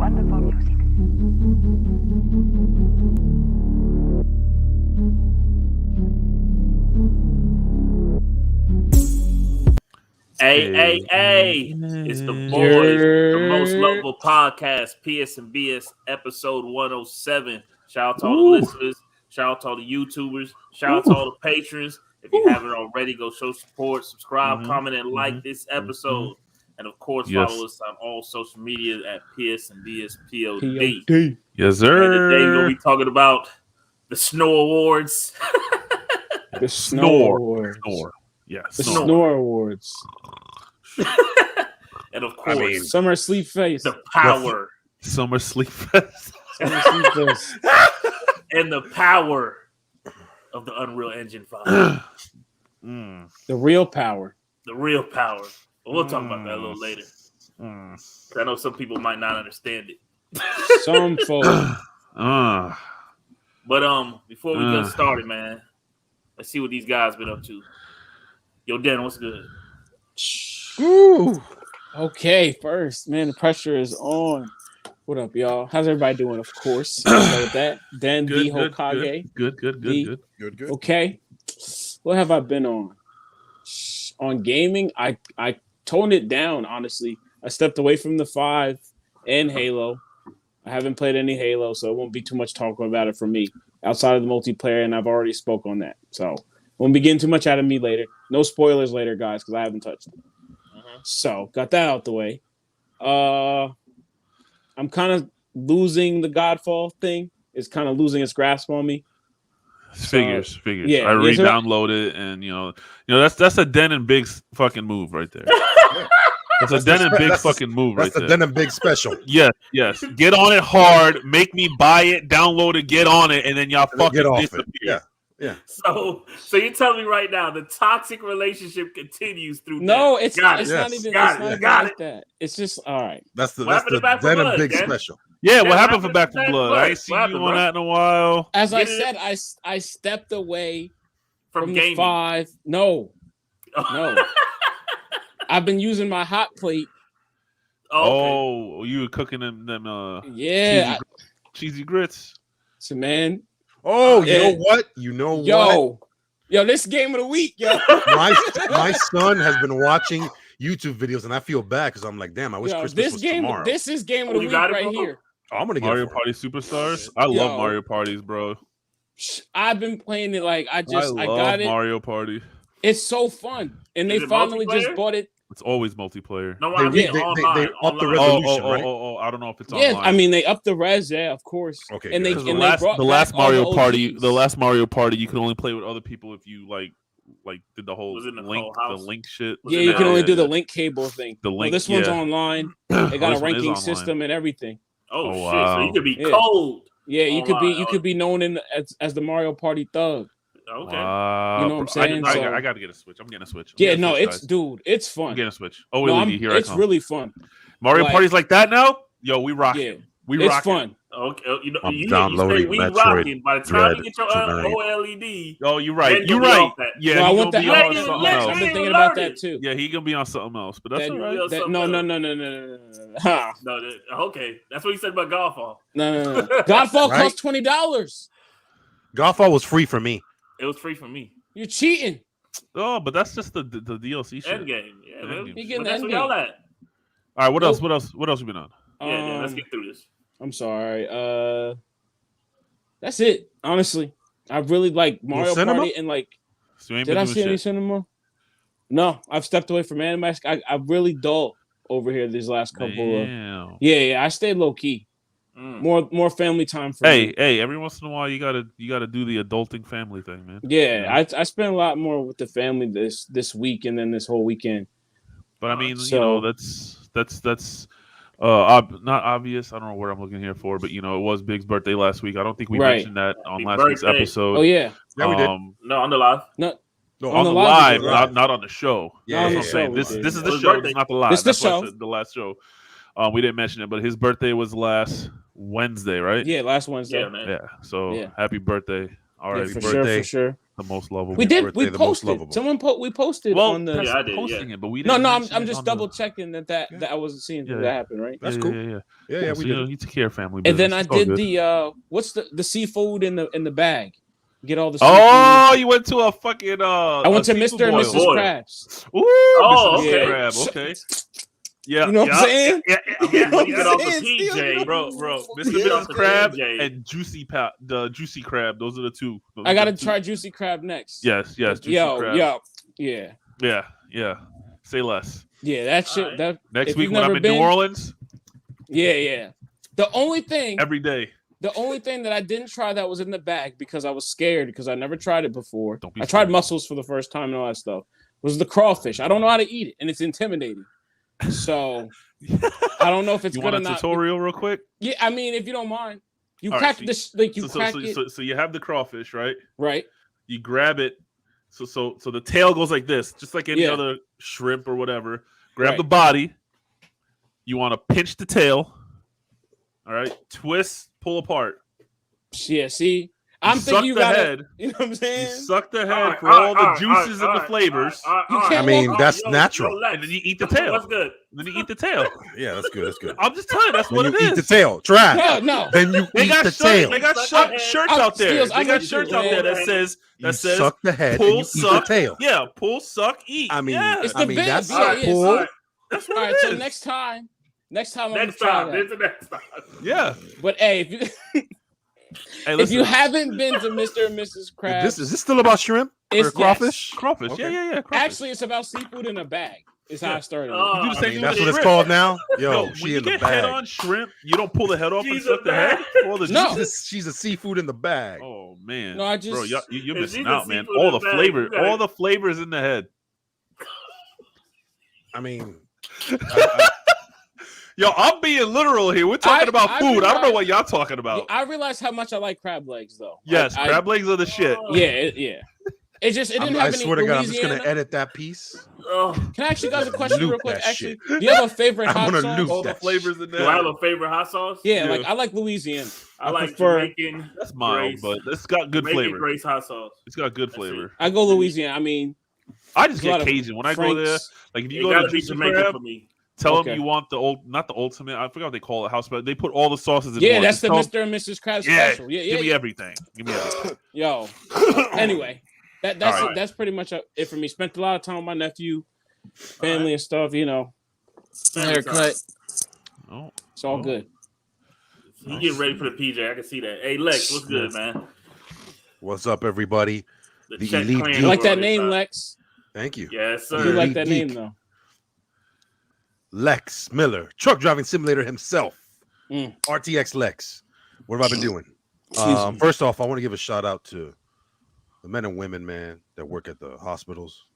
wonderful music. Hey, it's the boys, the most lovable podcast, PSNBS, episode 107. Shout out to all the listeners, shout out to all the YouTubers, shout out to all the patrons. If you haven't already, go show support, subscribe, comment, and like this episode. And of course, follow us on all social media at PSNBSPOD. Yes, sir. And today we're going to be talking about the Snore Awards. The Snore. Yeah, the Snore Awards. And of course, Summer Sleep Face. The power. Summer Sleep Fest. Summer Sleep Face. And the power of the Unreal Engine 5. The real power. The real power. But we'll talk about that a little later. I know some people might not understand it. Some folks. But before we get started, man, let's see what these guys been up to. Yo, Dan, what's good? Ooh. Okay, first, man, the pressure is on. What up, y'all? How's everybody doing? Of course. Start with that. Then the Hokage. Good. Okay. What have I been on? On gaming, I toned it down, honestly. I stepped away from the 5 and Halo. I haven't played any Halo, so it won't be too much talk about it for me outside of the multiplayer, and I've already spoke on that. So won't be getting too much out of me later. No spoilers later, guys, because I haven't touched it. So got that out the way. I'm kind of losing the Godfall thing. It's kind of losing its grasp on me. Figures. Yeah, I re-downloaded, and you know that's a Den and Big fucking move right there. That's a Den and Big fucking move right there. That's a Den and Big special. Yes. Get on it hard. Make me buy it, download it, get on it, and then y'all fucking disappear. Yeah. So you're telling me right now the toxic relationship continues through. No, that. it's not even like that. It's just all right. That's the Den and Big special. Yeah, what happened for Back to Blood? I ain't seen you on that in a while. As I said, I stepped away from gaming. The 5. No. I've been using my hot plate. Oh, you were cooking them cheesy grits. So man. Oh, you know what? Yo, this game of the week, yo. My son has been watching YouTube videos, and I feel bad because I'm like, damn, I wish Christmas was tomorrow. This is game of the week right here. Oh, I'm gonna get Mario Party Superstars. I love Mario Parties, bro. I've been playing it like I love got it. Mario Party. It's so fun, and they finally just bought it. It's always multiplayer. No, I mean they up the resolution, right? I don't know if it's online. Yeah, I mean they upped the res, of course. Okay, and good. the last Mario Party, you can only play with other people if you like did the whole link shit. Yeah, you can only do the link cable thing. The link. This one's online. They got a ranking system and everything. Oh shit! Wow. So you could be cold. Yeah, you could be known as the Mario Party thug. Okay. Wow. You know what I'm saying? I got to get a Switch. I'm getting a Switch. It's fun. I'm getting a Switch. Oh, LED, here I come. It's really fun. Mario Parties like that now? Yo, we rocking. Yeah, it's rocking. Fun. Okay, I'm downloading we Metroid rocking. By the time you get your tonight. OLED. Oh, you're right. You're right. Yeah, I want that. I've been thinking about that too. Yeah, he gonna be on something else, but that's all right. No. Okay, that's what you said about Godfall. No. Godfall cost $20. Godfall was free for me. It was free for me. You're cheating. Oh, but that's just the DLC shit. Endgame. Yeah, man. You getting That's the what y'all at. All right, what else? What else you been on? Yeah, let's get through this. I'm sorry. That's it. Honestly, I really like Mario Party and like. Did I see any cinema? No, I've stepped away from anime. I really dull over here these last couple of. Yeah. I stayed low key. More family time for me. Hey, every once in a while you gotta do the adulting family thing, man. Yeah, I spent a lot more with the family this week and then this whole weekend. But I mean, that's not obvious. I don't know what I'm looking here for, but it was Big's birthday last week. I don't think we mentioned that on last week's episode. Oh yeah, we did. No, on the live. No, on the live, not on the show. Yeah, that's what I'm saying. This is the show. It's not the live. This is the show. The last show. We didn't mention it, but his birthday was last Wednesday, right? Yeah, last Wednesday. Yeah, man. Yeah. So happy birthday. All right, for sure. The most lovable. We did. Birthday, We the most posted. lovable. We posted Well, on the. Yeah, I did. posting it, but we No, didn't. no. mention I'm it just on double checking that I wasn't seeing that happen, right? That's cool. Yeah. Yeah, Cool. we So, did. you take care of family And business. then I It's all did good. the what's the seafood in the bag? Get all the. Oh, seafood. you went to a fucking. I went to seafood Mr. and boil. Mrs. Krabs. Ooh, Oh, Mrs. okay. Crab. Okay. Yeah, You know what I'm saying? Yeah, Yeah, know when you what get I'm off the saying? PJ, Still, bro. Mr. Get Mrs. off the Crab PJ. and the Juicy Crab. Those are the two. I gotta try Juicy Crab next. Yes, Juicy Crab. Yeah. Say less. Yeah, that shit. Right. That Next if week you've when I'm never in been, New Orleans, Yeah. The only thing every day. The only thing that I didn't try that was in the bag because I was scared because I never tried it before. Don't be I tried scared. mussels for the first time and all that stuff. Was the crawfish. I don't know how to eat it, and it's intimidating. So I don't know if it's You good want or a not. tutorial real quick? Yeah, I mean, if you don't mind, you All crack right, this, like you crack it, So you have the crawfish, right? right? You grab it. So the tail goes like this, just like any Yeah. other shrimp or whatever. Grab Right. the body. You want to pinch the tail. All right. Twist, pull apart. Yeah, see, I'm suck thinking you the gotta, head. you know what I'm You saying? suck the head for all the juices and the flavors. You can't I mean, walk- that's natural. And then you eat the tail. What's good? Then you eat the tail. Yeah, that's good. That's good. I'm just telling you, that's Then what you it eat is. the tail. Try. No. Then you They eat got the shirts. tail. They got shirts I'm- out there. Steels, They I'm got with shirts you, out there man. that says You suck the head and pull, you eat the suck. tail. Yeah, pull, suck, eat. I mean, yeah. It's I the mean best. that's Yeah, yeah, pull. All right. That's All what right, it so is. next time I'm Next gonna try time. that. It's the next time. Yeah. But hey, if you Hey, if listen. you haven't been to Mr. and Mrs. Krabs, Is this still about shrimp It's- or crawfish? Crawfish. Okay. Yeah. Crawfish. actually it's about seafood in a bag. Is how I started. it. Oh, You do the I same mean, thing that's with what it's shrimp. called now. Yo, No, when she you in the get head bag. on shrimp, you don't pull the head off and She's suck a the head. bag. All the No. juices. She's a seafood in the bag. Oh man. No, I just- Bro, you're If missing she's a out, man. seafood All in the the bag, flavor, you gotta- all the flavors in the head. I mean, Yo, I'm being literal here. We're talking about I food. I don't know realize- what y'all talking about. I realized how much I like crab legs though. Yes, I- crab legs are the shit. Yeah. It didn't I have any swear to God, I'm just Louisiana. gonna edit that piece. Oh, Can I ask you guys a question Loop real quick? that Actually, shit. do you have a favorite I'm hot gonna sauce? loop All the that flavors in do I have there. a favorite hot sauce? Yeah, Yeah. like I like Louisiana. I like prefer- Jamaican. That's mild, Grace. but it's got good Jamaican flavor. Grace hot sauce. It's got good That's flavor. I go Louisiana. I mean, I just there's a lot get of Cajun when I go there. Franks. Like if you It go to gotta be Juicy Jamaican Crab, for me. tell Okay. them you want not the ultimate. I forgot what they call it, house, but they put all the sauces in Yeah, one. that's Just the tell 'em, Mr. and Mrs. Krabs Yeah, special. Yeah, give me everything. Give me everything. Yo. Anyway, that's All right. that's pretty much it for me. Spent a lot of time with my nephew, family and stuff. You know, haircut. Oh, It's all Oh. good. He getting ready for the PJ. I can see that. Hey, Lex, what's good, man? What's up, everybody? The Czech elite clan geek. You like over that on this name, side. Lex? Thank you. Yes, You sir. like Elite that geek. name though? Lexx Miller, truck driving simulator himself. Mm. RTX Lex. What have I been doing? Jeez. First off, I want to give a shout out to the men and women, man, that work at the hospitals.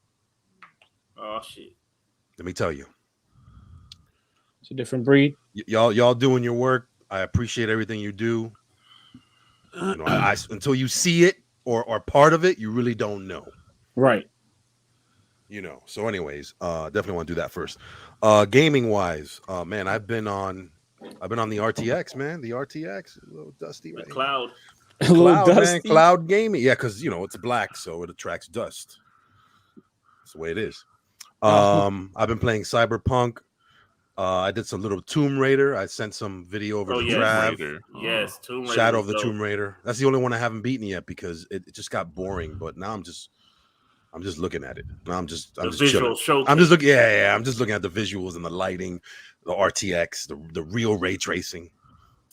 Oh shit. Let me tell you, It's a different breed. y'all doing your work. I appreciate everything you do. You know, I until you see it or are part of it, you really don't know. Right. You know. So, anyways, definitely want to do that first. Gaming wise, man, I've been on the RTX, man. The RTX, a little dusty, The right? cloud. A little Cloud, man, dusty. cloud gaming. Yeah, because you know it's black, so it attracts dust. That's the way it is. I've been playing Cyberpunk. I did some little Tomb Raider. I sent some video over Oh, to yeah. Trav. Raider. Yes, Tomb Raider. Shadow of was the dope. Tomb Raider. That's the only one I haven't beaten yet because it just got boring. But now I'm just looking at it. Now I'm just The chilling. visual show. I'm just looking. Yeah. I'm just looking at the visuals and the lighting, the RTX, the real ray tracing.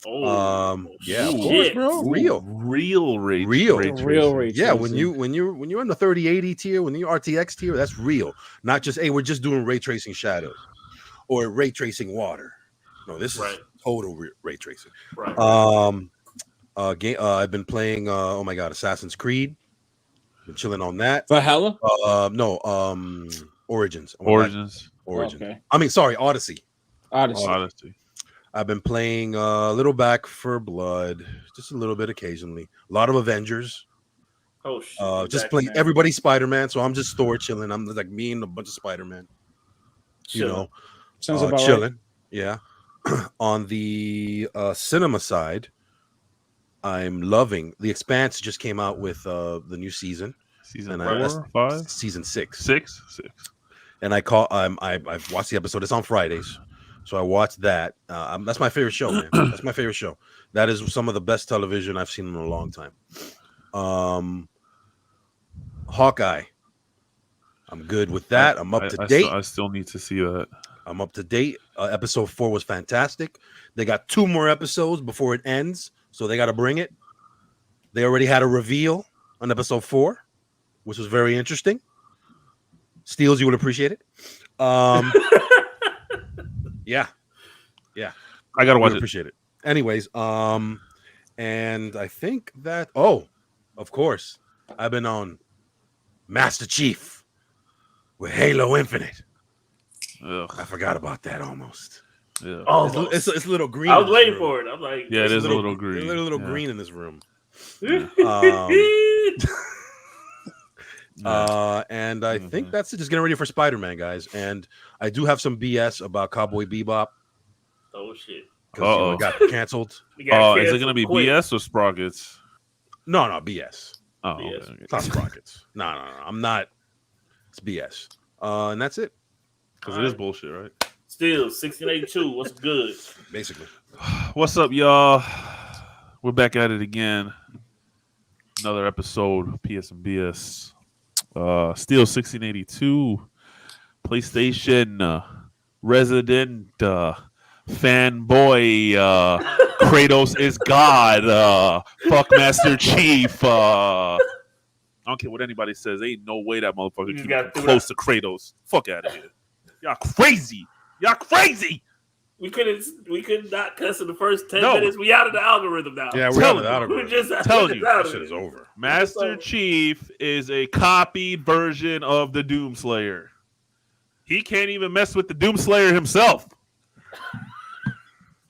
Oh, Yeah, of shit. course, bro. Real. Real rate. Real. rate The real tracing. rate Yeah, when tracing. you're in the 3080 tier, when you're RTX tier, that's real. Not just hey, we're just doing ray tracing shadows or ray tracing water. No, this Right. is total ray tracing. Right. I've been playing oh my god, Assassin's Creed. Been chilling on that. Valhalla. No, Origins. Origins. Origins. Okay. I mean, sorry, Odyssey. Odyssey. Odyssey. I've been playing a little Back for Blood, just a little bit occasionally. A lot of Avengers. Oh shit. Just Exactly, playing man. everybody's Spider-Man. So I'm just Thor chilling. I'm like me and a bunch of Spider-Man. You know, Sounds about chilling. right. Yeah. On the cinema side, I'm loving The Expanse. Just came out with the new season. Season 4, 5, season 6. 6. And I've watched the episode. It's on Fridays, so I watched that. That's my favorite show, man. That's my favorite show. That is some of the best television I've seen in a long time. Hawkeye. I'm good with that. I'm up to date. I still need to see that. I'm up to date. Episode 4 was fantastic. They got 2 more episodes before it ends, so they got to bring it. They already had a reveal on episode 4, which was very interesting. Steels, you would appreciate it. Yeah. I gotta watch it. Appreciate it. Anyways, and I think that of course, I've been on Master Chief with Halo Infinite. Ugh. I forgot about that almost. Yeah. Oh, It's a little green. I was waiting for it. I'm like, Yeah, it is a little green. A little green in this room. Yeah. And I think that's it. Just getting ready for Spider-Man, guys. And I do have some BS about Cowboy Bebop. Oh shit! Because it got canceled. Is it going to be BS or Sprockets? No, BS. Oh, BS. okay. It's not Sprockets. No. I'm not. It's BS. And that's it. Because it is bullshit, right? Still 1682. What's good? Basically. What's up, y'all? We're back at it again. Another episode of PSNBS. Steel 1682. PlayStation resident fanboy. Kratos is God. Fuck Master Chief. I don't care what anybody says. Ain't no way that motherfucker can get close to Kratos. Fuck out of here. Y'all crazy. We could not cuss in the first 10 minutes. We out of the algorithm now. Yeah, we're out of the algorithm. That shit is over. Master Chief is a copied version of the Doomslayer. He can't even mess with the Doomslayer himself.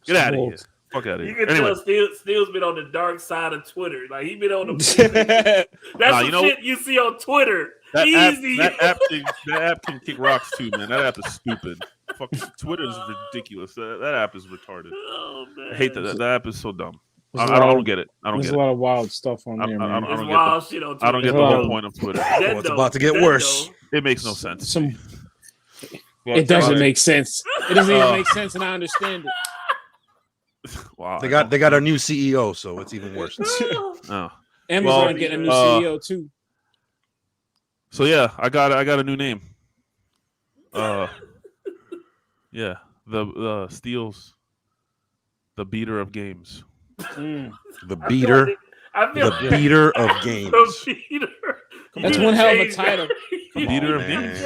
Get out of here. Fuck out of here. You can tell Steel's been on the dark side of Twitter. Like, he been on the... That's shit you see on Twitter. That app can kick rocks too, man. That app is stupid. Fucking Twitter is ridiculous. That app is retarded. Oh, man. I hate that. That app is so dumb. I don't get it. There's a lot of wild stuff on there, man. I don't get the whole point of Twitter. It's about to get worse. It makes no sense. It doesn't make sense. It doesn't even make sense, and I understand it. Wow. They got our new CEO, so it's even worse. Amazon getting a new CEO too. So yeah, I got a new name. Yeah, the Steels, the beater of games. The beater of games. The beater. That's one hell of a title. The beater of games.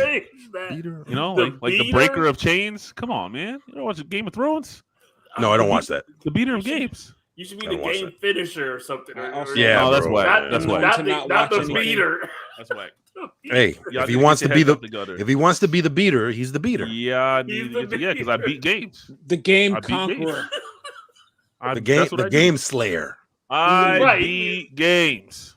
You know, like the breaker of chains. Come on, man. You don't watch Game of Thrones? No, I don't watch that. The beater of games. You should be the game finisher or something. Yeah, that's whack. That's whack. Not the beater. That's whack. Hey, if he wants to be the beater, he's the beater. Yeah, because I beat games. The game conqueror. The game slayer. I beat games.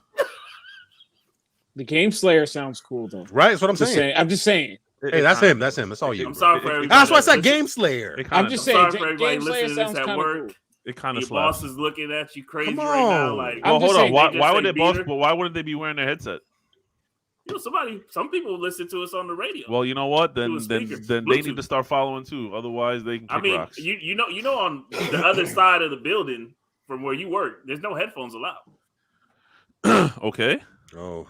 The game slayer sounds cool though. Right, that's what I'm saying. I'm just saying. Hey, that's him. That's all you. I'm sorry for everybody. That's why I said game slayer. I'm just saying. Game slayer sounds kind of cool. It kind of your boss is looking at you crazy right now. Like, well, hold on. Why would they boss? But why wouldn't they be wearing their headset? You know, some people listen to us on the radio. Well, you know what? Then they need to start following too. Otherwise, they can kick rocks. You know, on the other side of the building from where you work, there's no headphones allowed. Okay. Oh.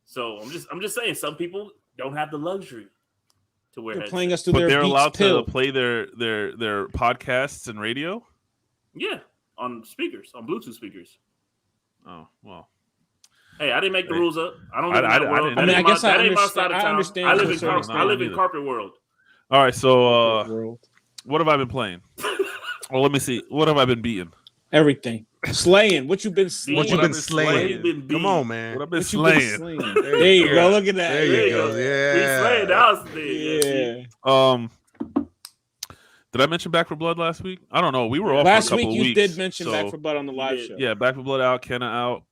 So I'm just saying, some people don't have the luxury to wear headphones. Playing us through but they're allowed to play their podcasts and radio. Yeah, on speakers, on Bluetooth speakers. Oh well. Hey, I didn't make the rules up. I don't live in that world. I guess that ain't my side of town. understand. I live in corporate world. All right, so what have I been playing? Well, let me see. What have I been beating? Everything. Slaying. What you been slaying? What you been slaying? Come on, man. What I've been slaying? There you go. Look at that. There you go. Yeah. We slaying the house. Did I mention Back for Blood last week? I don't know. We were off last for a couple week. Of You weeks, did mention Back for Blood on the live show. Yeah, Back for Blood out, Kenna out.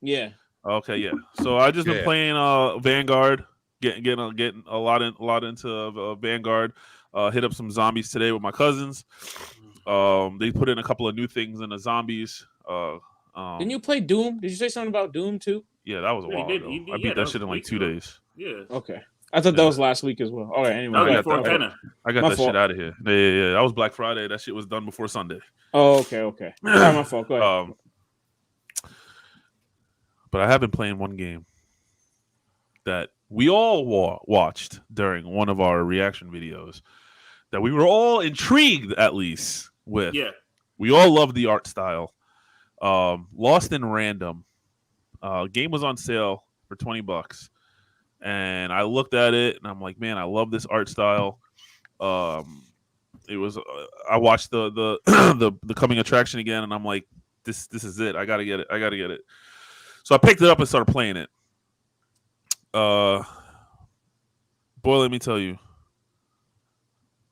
Yeah. Okay, yeah. So I just been playing Vanguard, getting a lot into Vanguard. Hit up some zombies today with my cousins. They put in a couple of new things in the zombies. Didn't you play Doom? Did you say something about Doom too? Yeah, that was a while ago. I beat that shit in like 2 days. Yeah. Okay. I thought that was last week as well. All right. Anyway, I before I got that shit out of here. Yeah. That was Black Friday. That shit was done before Sunday. Oh, okay. All right, my fault. Go ahead. But I have been playing one game that we all watched during one of our reaction videos that we were all intrigued, at least, with. Yeah. We all loved the art style. Lost in Random. Game was on sale for $20. And I looked at it and I'm like, man, I love this art style. It was I watched the the coming attraction again and I'm like, this is it. I gotta get it. So I picked it up and started playing it. Boy, let me tell you,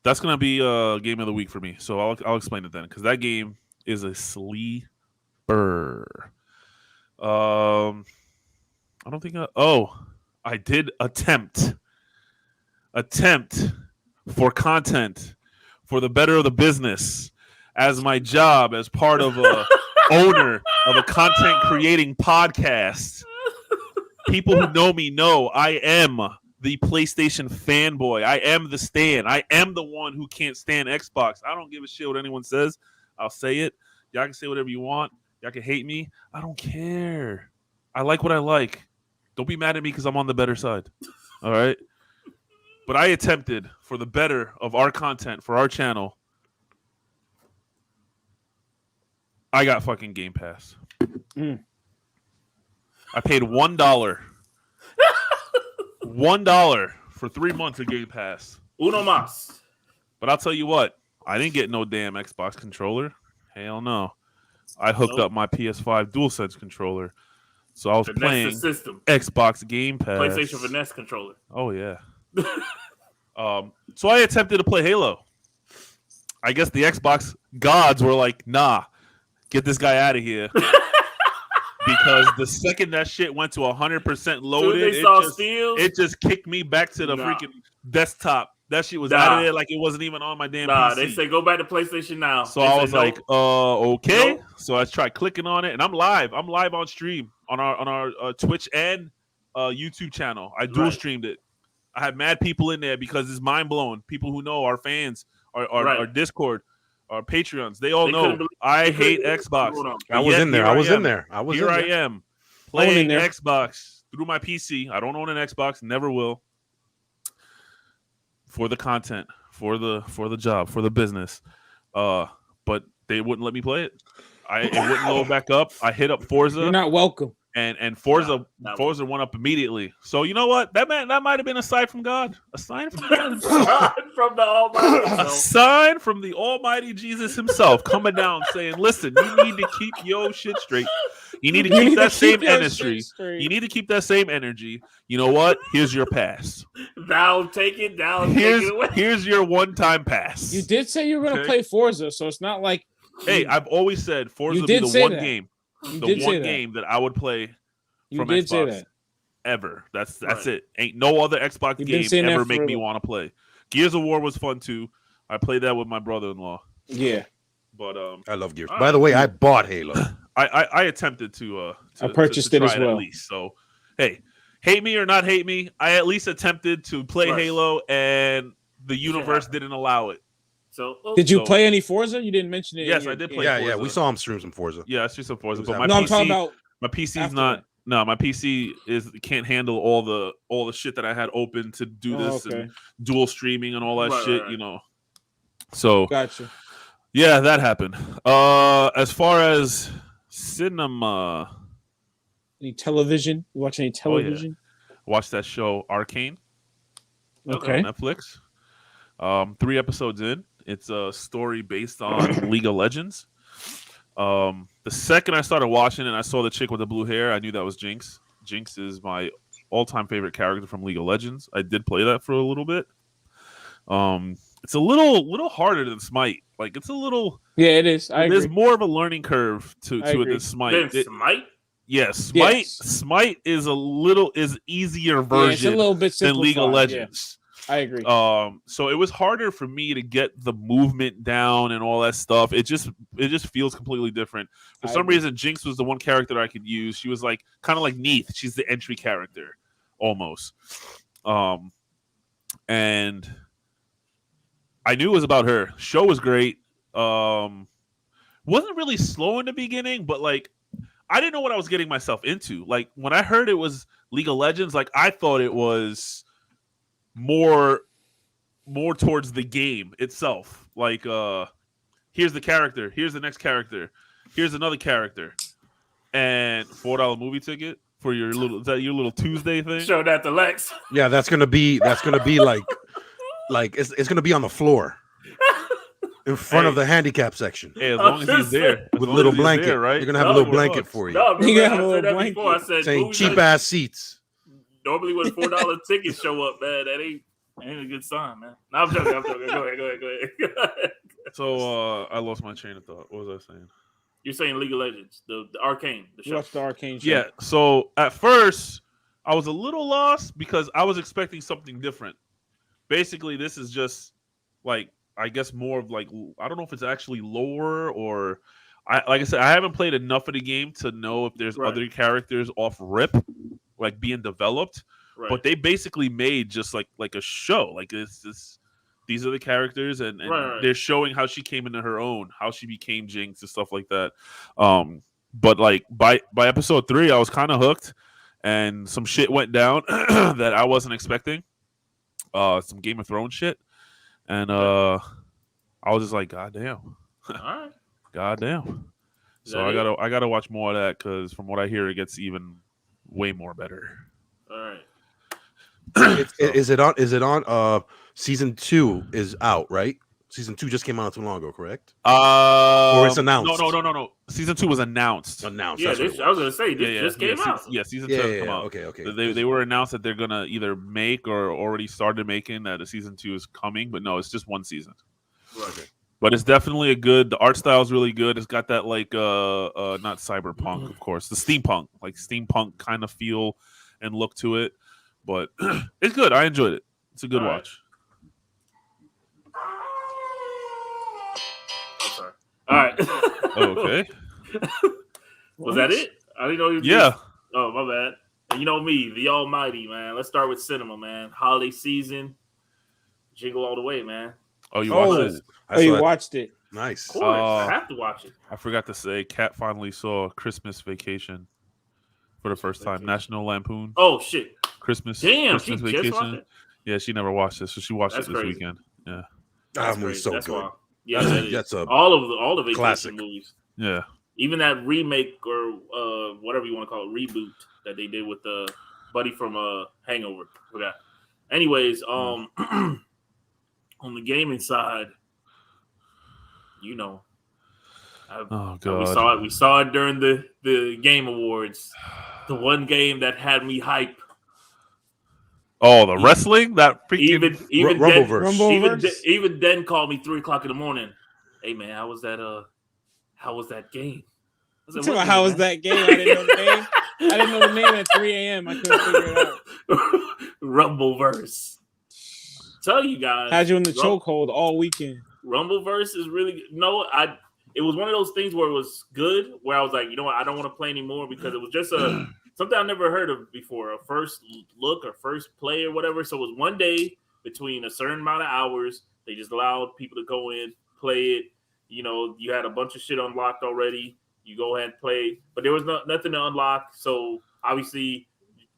that's gonna be game of the week for me. So I'll explain it then, because that game is a sleeper. I don't think I did attempt for content for the better of the business as my job as part of a owner of a content creating podcast. People who know me know I am the PlayStation fanboy. I am the stan. I am the one who can't stand Xbox. I don't give a shit what anyone says. I'll say it. Y'all can say whatever you want. Y'all can hate me. I don't care. I like what I like. Don't be mad at me because I'm on the better side. All right? But I attempted for the better of our content, for our channel. I got fucking Game Pass. I paid $1. $1 for 3 months of Game Pass. Uno mas. But I'll tell you what. I didn't get no damn Xbox controller. Hell no. I hooked up my PS5 DualSense controller. So I was playing Xbox Game Pass. PlayStation Finesse controller. Oh, yeah. So I attempted to play Halo. I guess the Xbox gods were like, nah, get this guy out of here. Because the second that shit went to 100% loaded, it just kicked me back to the freaking desktop. That shit was out of there like it wasn't even on my damn PC. They say go back to PlayStation now. So I was like, okay. Nope. So I tried clicking on it, and I'm live. I'm live on stream on our Twitch and YouTube channel. I dual streamed it. I had mad people in there because it's mind blowing. People who know, our fans, our Discord, our Patreons, they all know I hate Xbox. I was in there. Here I am playing Xbox through my PC. I don't own an Xbox, never will. For the content, for the job, for the business, but they wouldn't let me play it. It wouldn't load back up. I hit up Forza. You're not welcome. And Forza went up immediately. So you know what? That might have been a sign from God. A sign from God. From the Almighty. A sign from the Almighty Jesus himself coming down saying, listen, you need to keep your shit straight. You need to keep that same energy. You need to keep that same energy. You know what? Here's your pass. Thou take it down. Take it away. Here's your one-time pass. You did say you were going to play Forza, so it's not like... Hey, I've always said Forza would be the one game. The one game that I would play from Xbox ever. That's it. Ain't no other Xbox game ever make me want to play. Gears of War was fun too. I played that with my brother-in-law. Yeah, but I love Gears. By the way, I bought Halo. I attempted to I purchased it as well. At least. So hey, hate me or not hate me, I at least attempted to play Halo, and the universe didn't allow it. So did you play any Forza? You didn't mention it. Yes, I did play. Yeah, we saw him stream some Forza. Yeah, I streamed some Forza. But I'm talking about my PC's not. No, my PC can't handle all the shit that I had open to do this and dual streaming and all that shit. Right. You know. So gotcha. Yeah, that happened. As far as cinema, any television? You watch any television? Watch that show Arcane. Okay. On Netflix. 3 episodes in. It's a story based on League of Legends. The second I started watching and I saw the chick with the blue hair, I knew that was Jinx. Jinx is my all-time favorite character from League of Legends. I did play that for a little bit. It's a little harder than Smite. Like it's a little. Yeah, it is. There's more of a learning curve to it than Smite. Smite? Yes, Smite is easier version it's a little bit than League of Legends. I agree. So it was harder for me to get the movement down and all that stuff. It just feels completely different. For some reason, Jinx was the one character I could use. She was like kind of like Neith. She's the entry character almost. And I knew it was about her. Show was great. Wasn't really slow in the beginning, but like I didn't know what I was getting myself into. Like when I heard it was League of Legends, like I thought it was more towards the game itself. Like here's the character, here's the next character, here's another character, and $4 movie ticket for your little Tuesday thing. Show that to Lexx. Yeah, that's gonna be like it's gonna be on the floor in front of the handicap section. Hey, as long as he's there with a little blanket, there, right? You're gonna have a little blanket for you. No, You I got a said little that blanket. before. I said Saying cheap ass seats. Normally when $4 tickets show up, man, that ain't a good sign, man. No, I'm joking. Go ahead. So I lost my chain of thought. What was I saying? You're saying League of Legends, the Arcane, the You show. watched the Arcane show. Yeah. So at first, I was a little lost because I was expecting something different. Basically, this is just like I guess more of like I don't know if it's actually lore or like I said, I haven't played enough of the game to know if there's other characters off rip, like being developed. Right. But they basically made just like a show. Like these are the characters, and they're showing how she came into her own, how she became Jinx and stuff like that. But like by episode 3, I was kind of hooked, and some shit went down that I wasn't expecting. Some Game of Thrones shit, and I was just like, God damn. All right. God damn. So I gotta watch more of that because from what I hear, it gets even way more better. All right. Is it on? Season 2 is out, right? Season 2 just came out not too long ago, correct? Or it's announced? No. Season 2 was announced. Yeah, I was gonna say this just came out. Season 2 has come out. Okay. They were announced that they're gonna either make or already started making that a season 2 is coming, but no, it's just one season. Right. But it's definitely the art style is really good. It's got that like not cyberpunk, of course, the steampunk kind of feel and look to it. But it's good. I enjoyed it. It's a good watch. I'm sorry. All right. Okay. Was that it? I didn't know you. Yeah. Oh, my bad. And you know me, the Almighty, man. Let's start with cinema, man. Holiday season, jingle all the way, man. Oh, you watched it? You watched it. Nice. Of course, I have to watch it. I forgot to say, Kat finally saw Christmas Vacation for the first time. National Lampoon. Oh shit! Christmas. Damn, Christmas she just watched it? Yeah, she never watched it, so she watched it this crazy. weekend. Yeah. That movie's so That's good. wild. Yeah, That's a all the vacation classic. movies. Yeah. Even that remake or whatever you want to call it, reboot that they did with the buddy from Hangover. Forgot. Anyways, on the gaming side, you know, we saw it during the Game Awards. The one game that had me hype. Oh, the wrestling? That freaking even Rumbleverse. Even Den called me 3:00 in the morning. Hey man, how was that game? How was that game? I didn't know the name. I didn't know the name at 3 a.m. I couldn't figure it out. Rumbleverse. Tell you guys. Had you in the chokehold all weekend. Rumbleverse is really good. No, it was one of those things where it was good, where I was like, you know what, I don't want to play anymore because it was just something I never heard of before, a first look or first play or whatever. So it was one day between a certain amount of hours. They just allowed people to go in, play it. You know, you had a bunch of shit unlocked already. You go ahead and play, but there was nothing to unlock. So obviously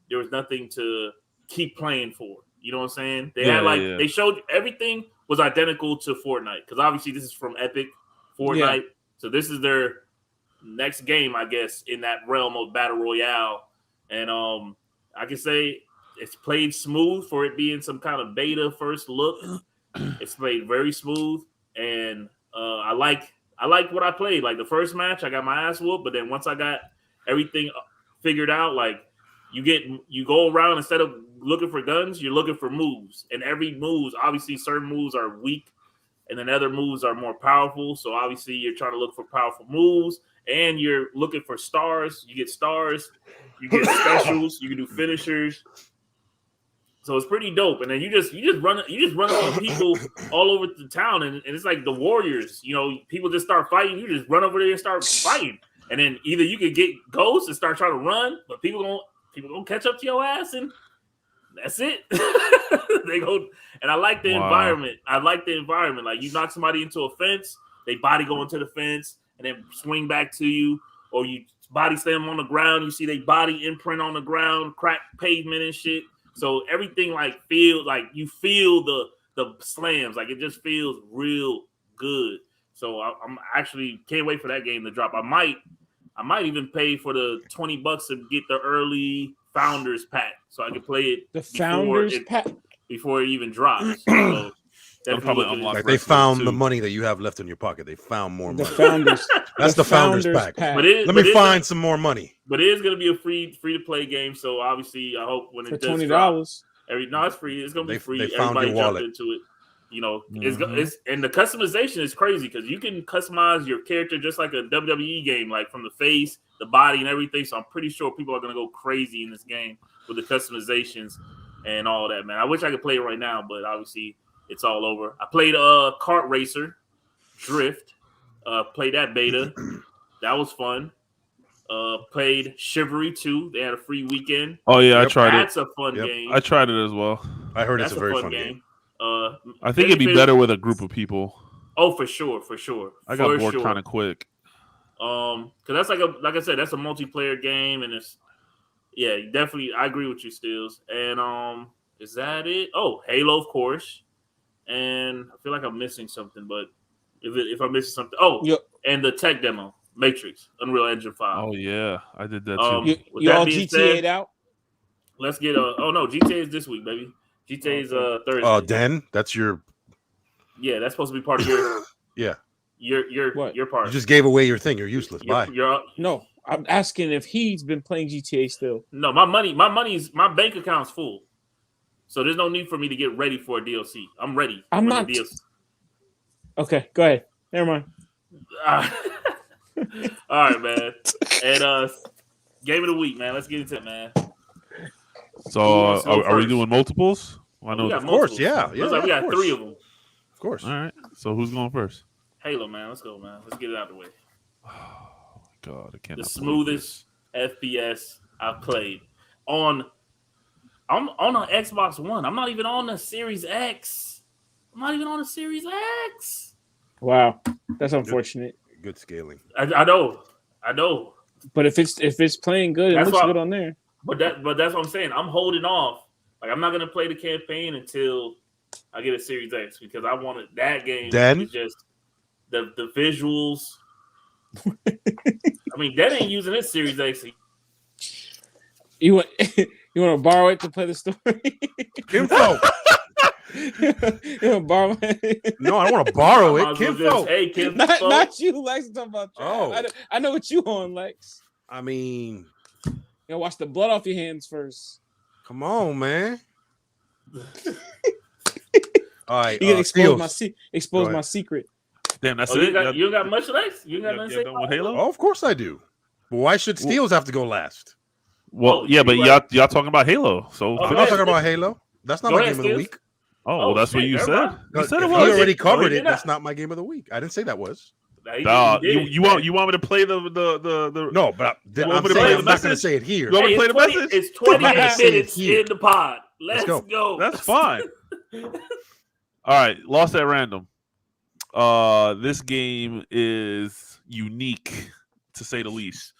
there was nothing to keep playing for. You know what I'm saying? They had they showed everything was identical to Fortnite because obviously this is from Epic Fortnite. Yeah. So this is their next game, I guess, in that realm of Battle Royale. And I can say it's played smooth for it being some kind of beta first look. It's played very smooth, and I like what I played. Like the first match, I got my ass whooped, but then once I got everything figured out, like you go around instead of looking for guns, you're looking for moves, and every moves, obviously certain moves are weak, and then other moves are more powerful. So obviously you're trying to look for powerful moves, and you're looking for stars. You get stars, you get specials, you can do finishers. So it's pretty dope. And then you just run up on people all over the town, and it's like the Warriors. You know, people just start fighting. You just run over there and start fighting. And then either you could get ghosts and start trying to run, but people gonna catch up to your ass, and that's it. They go, and I like the environment. Like you knock somebody into a fence, they body go into the fence and then swing back to you, or you body slam on the ground. You see they body imprint on the ground, crack pavement and shit. So everything like you feel the slams, like it just feels real good. So I'm actually can't wait for that game to drop. I might even pay for the $20 to get the early Founders Pack, so I can play it. The Founders Pack before it even drops. So probably unlock. Like they found the money that you have left in your pocket. They found more money. That's the Founders Pack. Let me find some more money. But it is going to be a free to play game. So obviously, I hope when it does $20. Drop, it's free. It's going to be free. They found Everybody your wallet. jump into it. You know, it's and the customization is crazy because you can customize your character just like a WWE game, like from the face, the body, and everything. So I'm pretty sure people are going to go crazy in this game with the customizations and all that, man. I wish I could play it right now, but obviously it's all over. I played Kart Racer Drift. Played that beta. That was fun. Played Chivalry 2. They had a free weekend. Oh yeah, I tried it. That's a fun game. I tried it as well. I heard it's a very fun game. I think it'd be better with a group of people. Oh, for sure. I got bored kind of quick. Because that's like I said, that's a multiplayer game, and it's definitely. I agree with you, Steels. And is that it? Oh, Halo, of course. And I feel like I'm missing something, but if I'm missing something, and the tech demo, Matrix, Unreal Engine 5. Oh yeah, I did that too. You all GTA'd out? Let's get GTA is this week, baby. GTA is Thursday. Oh, Den, that's your. Yeah, that's supposed to be part of your. Yeah. Your part. You just gave away your thing. You're useless. Bye. No, I'm asking if he's been playing GTA still. No, my bank account's full, so there's no need for me to get ready for a DLC. I'm ready. I'm not. DLC. Okay, go ahead. Never mind. All right, man. And game of the week, man. Let's get into it, man. So are we doing multiples? Well, I know, of course, yeah. We got 3 of them. Of course. All right. So who's going first? Halo, man. Let's go, man. Let's get it out of the way. Oh my God, I can't. The smoothest FPS I've played I'm on an Xbox One. I'm not even on the Series X. Wow, that's unfortunate. Good scaling. I know. But if it's playing good, it looks good on there. But that's what I'm saying. I'm holding off. Like I'm not gonna play the campaign until I get a Series X because I wanted that game. Then just the visuals. I mean, that ain't using this Series X. You want to borrow it to play the story? Kimfo. You want to borrow it? No, I don't want to borrow it. Kimfo. Hey, Kimfo. Not you, Lex. I'm talking about Trav. Oh. I know what you on, Lex. I mean, you gotta wash the blood off your hands first. Come on, man. All right. You can expose my secret. Damn, that's it. You got much, Lex? You got nothing to say with Halo? Oh, of course I do. But why should Steels have to go last? Well, but y'all talking about Halo, so I'm not talking about Halo. That's not my game of the week. Oh, that's what you said. You said it was. You already covered it. That's not my game of the week. I didn't say that was. You want me to play the No, but I'm not going to say it here. You want me to play the message? It's 28 minutes in the pod. Let's go. That's fine. All right, lost at random. This game is unique to say the least.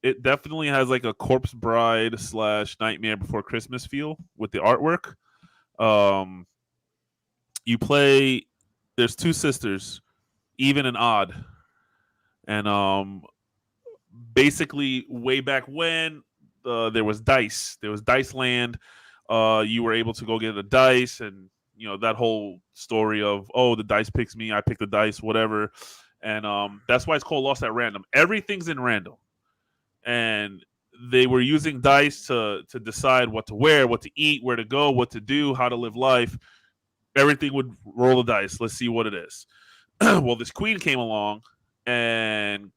It definitely has like a Corpse Bride / Nightmare Before Christmas feel with the artwork. You play. There's 2 sisters, Even and Odd, and basically way back when there was dice. There was Dice Land. You were able to go get a dice, and that whole story of the dice picks me, I pick the dice, whatever. And that's why it's called Lost at Random. Everything's in random. And they were using dice to decide what to wear, what to eat, where to go, what to do, how to live life. Everything would roll the dice. Let's see what it is. Well, this queen came along and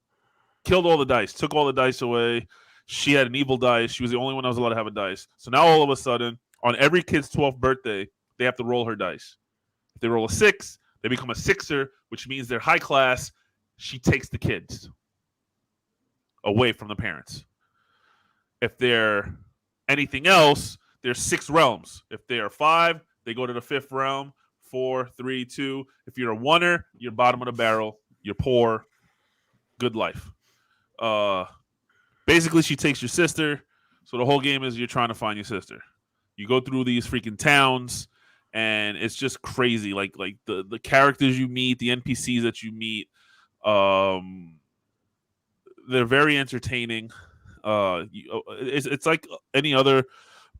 killed all the dice, took all the dice away. She had an evil dice. She was the only one that was allowed to have a dice. So now all of a sudden, On every kid's 12th birthday, they have to roll her dice. If they roll a 6, they become a 6er, which means they're high class. She takes the kids away from the parents. If they're anything else, there's 6 realms. If they are 5, they go to the 5th realm. 4, 3, 2. If you're a oneer, you're bottom of the barrel. You're poor. Good life. Basically, she takes your sister. So the whole game is you're trying to find your sister. You go through these freaking towns, and it's just crazy. Like the characters you meet, the NPCs that you meet, they're very entertaining. It's like any other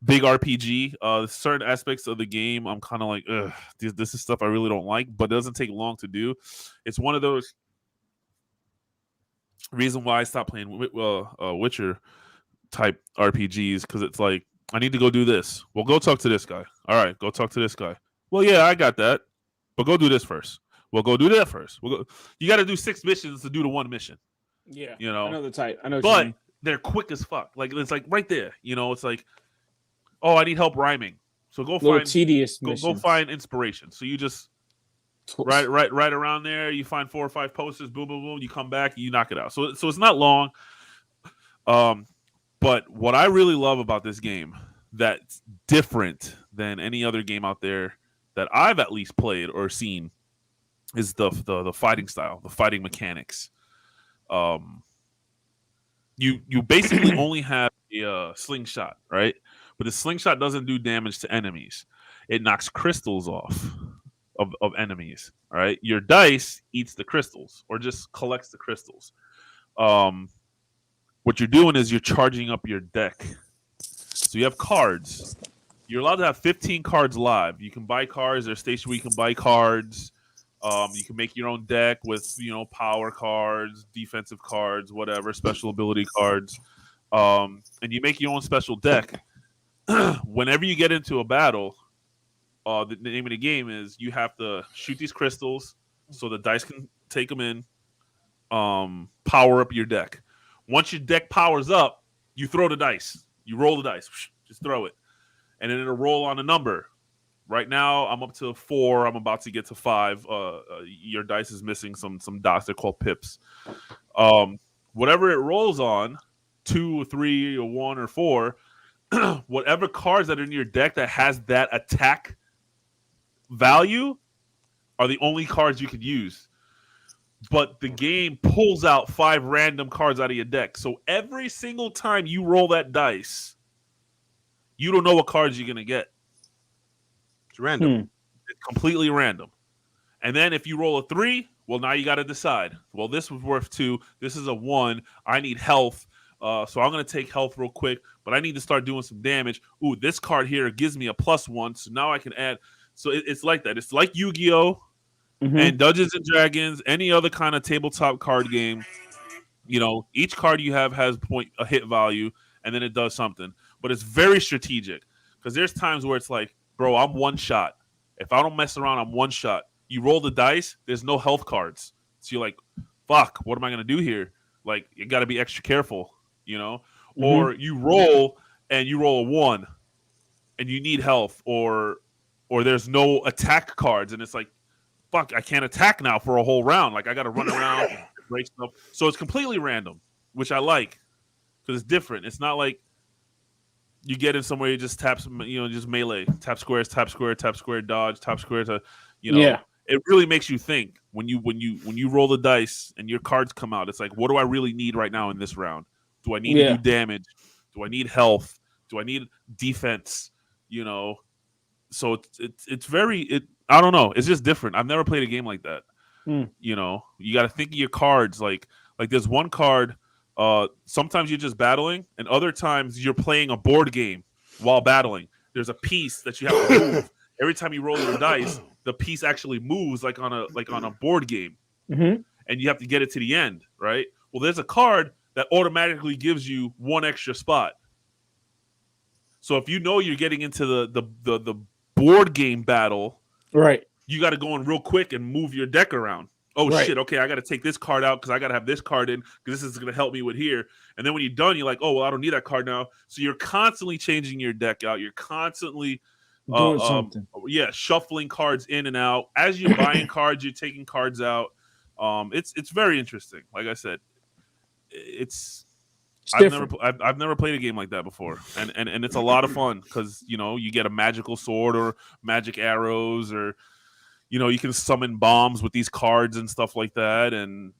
big RPG. Certain aspects of the game, I'm kind of like, ugh, this is stuff I really don't like, but it doesn't take long to do. It's one of those reasons why I stopped playing Witcher type RPGs, because it's like, I need to go do this. Well, go talk to this guy. All right, go talk to this guy. Well, yeah, I got that, but go do this first. Well, go do that first. You got to do 6 missions to do the 1 mission. Yeah, you know, I know the type. I know, but they're quick as fuck. Like, it's like right there. You know, it's like, oh, I need help rhyming. So go find tedious. Go find inspiration. So you just right around there. You find 4 or 5 posters. Boom, boom, boom. You come back. You knock it out. So it's not long. But what I really love about this game that's different than any other game out there that I've at least played or seen is the fighting style, the fighting mechanics. You basically only have a slingshot, right? But the slingshot doesn't do damage to enemies. It knocks crystals off of enemies, right? Your dice eats the crystals or just collects the crystals. What you're doing is you're charging up your deck. So you have cards. You're allowed to have 15 cards live. You can buy cards. There's stations where you can buy cards. You can make your own deck with, power cards, defensive cards, whatever, special ability cards. And you make your own special deck. Whenever you get into a battle, the name of the game is you have to shoot these crystals so the dice can take them in, power up your deck. Once your deck powers up, you throw the dice. You roll the dice. Just throw it. And then it'll roll on a number. Right now, I'm up to 4. I'm about to get to 5. Your dice is missing some dots. They're called pips. Whatever it rolls on, 2 or 3 or 1 or 4, whatever cards that are in your deck that has that attack value are the only cards you can use. But the game pulls out 5 random cards out of your deck. So every single time you roll that dice, you don't know what cards you're going to get. It's random. It's completely random. And then if you roll a 3, well, now you got to decide. Well, this was worth 2. This is a 1. I need health. So I'm going to take health real quick, but I need to start doing some damage. Ooh, this card here gives me a +1. So now I can add. So it's like that. It's like Yu-Gi-Oh! And Dungeons and Dragons, any other kind of tabletop card game. Each card you have has a hit value, and then it does something. But it's very strategic because there's times where it's like, bro, I'm one shot. If I don't mess around, I'm one shot. You roll the dice, there's no health cards. So you're like, fuck, what am I going to do here? Like, you got to be extra careful, Or you roll and you roll a 1 and you need health, or there's no attack cards, and it's like, fuck, I can't attack now for a whole round. Like, I got to run around, break stuff. So it's completely random, which I like because it's different. It's not like you get in somewhere, you just tap some, just melee, tap square, dodge, tap square to, Yeah. It really makes you think when you roll the dice and your cards come out. It's like, what do I really need right now in this round? Do I need to do damage? Do I need health? Do I need defense? So it's very I don't know. It's just different. I've never played a game like that. You got to think of your cards. Like there's one card. Sometimes you're just battling, and other times you're playing a board game while battling. There's a piece that you have to move. Every time you roll your dice, the piece actually moves like on a board game, and you have to get it to the end, right? Well, there's a card that automatically gives you 1 extra spot. So if you're getting into the board game battle, right, you got to go in real quick and move your deck around. oh shit, okay, I got to take this card out because I got to have this card in because this is going to help me with here. And then when you're done, you're like, oh, well, I don't need that card now. So you're constantly changing your deck out. You're constantly doing something. Shuffling cards in and out. As you're buying cards, you're taking cards out. It's very interesting. Like I said, I've never played a game like that before, and it's a lot of fun because you get a magical sword or magic arrows, or you can summon bombs with these cards and stuff like that, and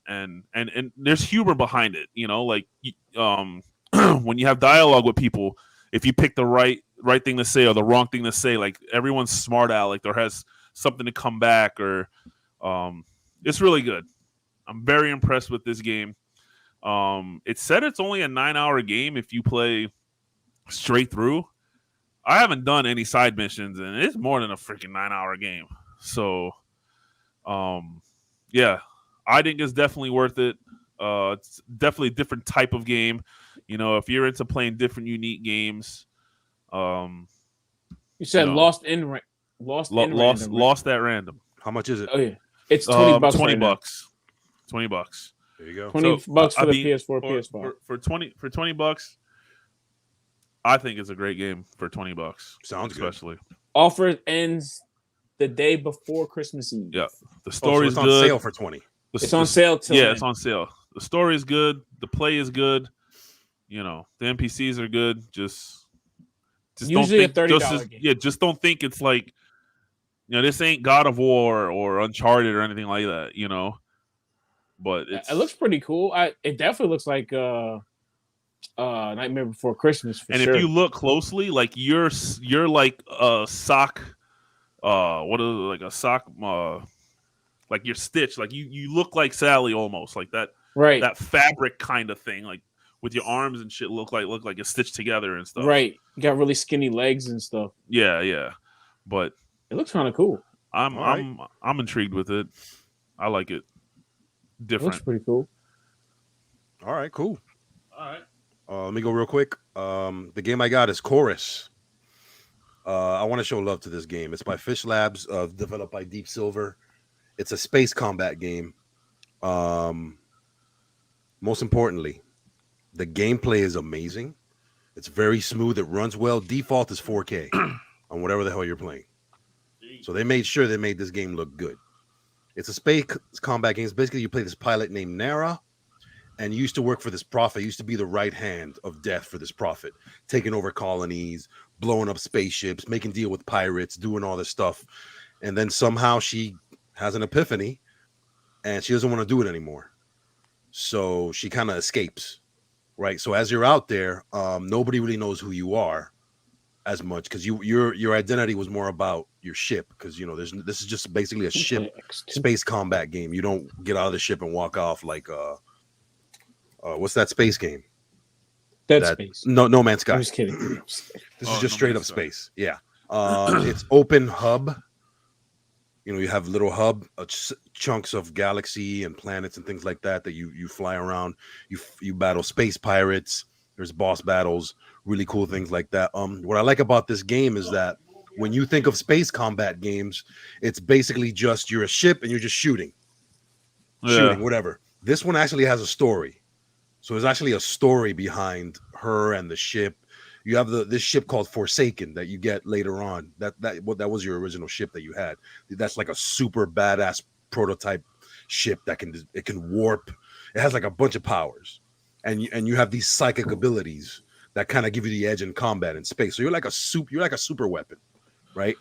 there's humor behind it. Like when you have dialogue with people, if you pick the right thing to say or the wrong thing to say, like everyone's smart aleck, there has something to come back, or it's really good. I'm very impressed with this game. It said it's only a 9-hour game if you play straight through. I haven't done any side missions, and it's more than a freaking 9-hour game. So, yeah, I think it's definitely worth it. It's definitely a different type of game. If you're into playing different, unique games. You said lost at random. How much is it? Oh yeah, it's $20. $20. $20. There you go. $20 for the PS4, PS5. For $20, I think it's a great game for $20. Sounds especially good. Offer ends the day before Christmas Eve. Yeah, the story is on good. Sale for $20. It's on sale till it's on sale. The story is good. The play is good. The NPCs are good. Just usually don't think, a $30 game. Yeah, just don't think it's like this ain't God of War or Uncharted or anything like that. But it looks pretty cool. It definitely looks like Nightmare Before Christmas. And if you look closely, like you're like a sock. What is it, like a sock? Like you're Stitch. Like you look like Sally almost, like that. Right. That fabric kind of thing, like with your arms and shit, look like you're stitched together and stuff. Right. You got really skinny legs and stuff. Yeah. But it looks kind of cool. I'm intrigued with it. I like it. Different. It looks pretty cool. All right, cool. All right. Let me go real quick. The game I got is Chorus. I want to show love to this game. It's by Fish Labs, developed by Deep Silver. It's a space combat game. Most importantly, the gameplay is amazing. It's very smooth. It runs well. Default is 4K on whatever the hell you're playing. So they made sure they made this game look good. It's a space combat game. Basically, you play this pilot named Nara, and you used to work for this prophet. Used to be the right hand of death for this prophet, taking over colonies, blowing up spaceships, making deal with pirates, doing all this stuff. And then somehow she has an epiphany, and she doesn't want to do it anymore. So she kind of escapes, right? So as you're out there, nobody really knows who you are as much because your identity was more about your ship, because this is just basically a ship space combat game. You don't get out of the ship and walk off like what's that space game? Dead Space. No Man's Sky. I'm just kidding. This is just straight up space. Yeah. It's open hub. You have little hub chunks of galaxy and planets and things like that you fly around. You battle space pirates. There's boss battles, really cool things like that. What I like about this game is that when you think of space combat games, it's basically just you're a ship and you're just shooting, whatever. This one actually has a story. So there's actually a story behind her and the ship. You have this ship called Forsaken that you get later on. That was your original ship that you had. That's like a super badass prototype ship that can warp. It has like a bunch of powers, and you have these psychic abilities that kind of give you the edge in combat in space. So you're like a super weapon, right?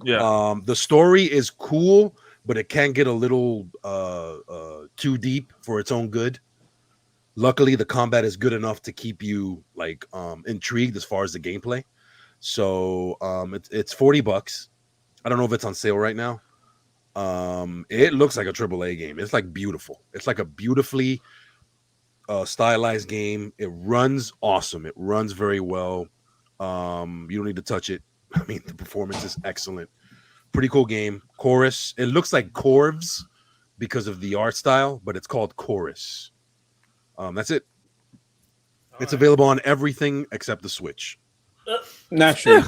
Yeah. The story is cool, but it can get a little too deep for its own good. Luckily, the combat is good enough to keep you like intrigued as far as the gameplay. So it's $40. I don't know if it's on sale right now. It looks like a AAA game. It's like beautiful. It's like a beautifully stylized game. It runs awesome. It runs very well. You don't need to touch it. I mean, the performance is excellent. Pretty cool game. Chorus. It looks like Corvs because of the art style, but it's called Chorus. That's it. It's available on everything except the Switch. Naturally.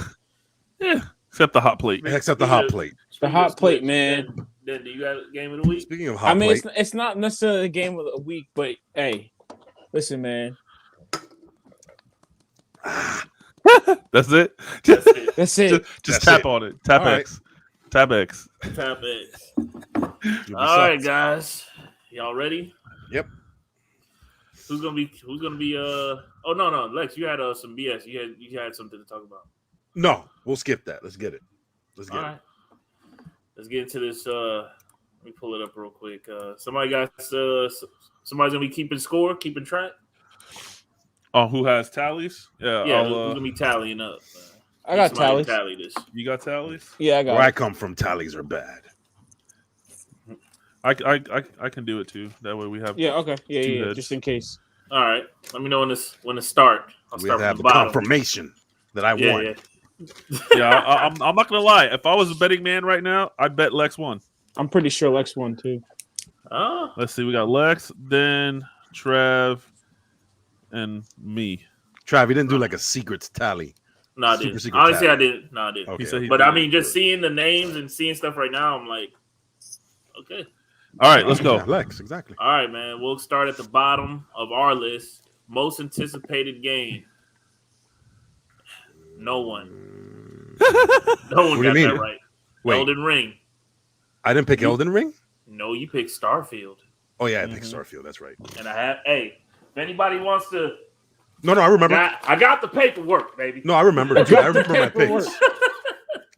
Yeah. Except the hot plate. Except the hot plate. The hot plate, man. Then do you got a game of the week? Speaking of hot plate, it's not necessarily a game of the week, but hey, listen, man. That's it. That's it. Just tap on it. Tap All X. Tap X. Tap X. All right, guys. Y'all ready? Yep. Who's gonna be? Oh no, Lex, you had some BS. You had something to talk about. No, we'll skip that. Let's get it. All right. Let's get into this. Let me pull it up real quick. Somebody's gonna be keeping score, keeping track. Oh, who has tallies? Yeah, who's gonna be tallying up? I got tallies. Tally this. You got tallies? Yeah, I got. Where I it. come from, tallies are bad. I can do it too. That way we have. Yeah. Okay. Yeah. Two Yeah. heads. Just in case. All right. Let me know when to start. I'll We start have to have from the the bottom. confirmation that I won. Yeah. Yeah, I'm not gonna lie. If I was a betting man right now, I'd bet Lex won. I'm pretty sure Lex won too. Oh, Let's see. We got Lex, then Trav, and me. Trav, you didn't do like a secrets tally. no, I Super didn't. secret Honestly, tally. I didn't. No, I didn't. Okay. He said he But did. I mean, just seeing the names and seeing stuff right now, I'm like, okay. All right, let's go. Yeah, Lex, exactly. All right, man. We'll start at the bottom of our list. Most anticipated game. No one. No one What do you got mean? that right. Wait, Elden Ring. I didn't pick Elden Ring? No, you picked Starfield. Oh, yeah, I picked Starfield. That's right. And if anybody wants to, No, I remember. I got the paperwork, baby. No, I remember. Dude, I remember my Paperwork. picks.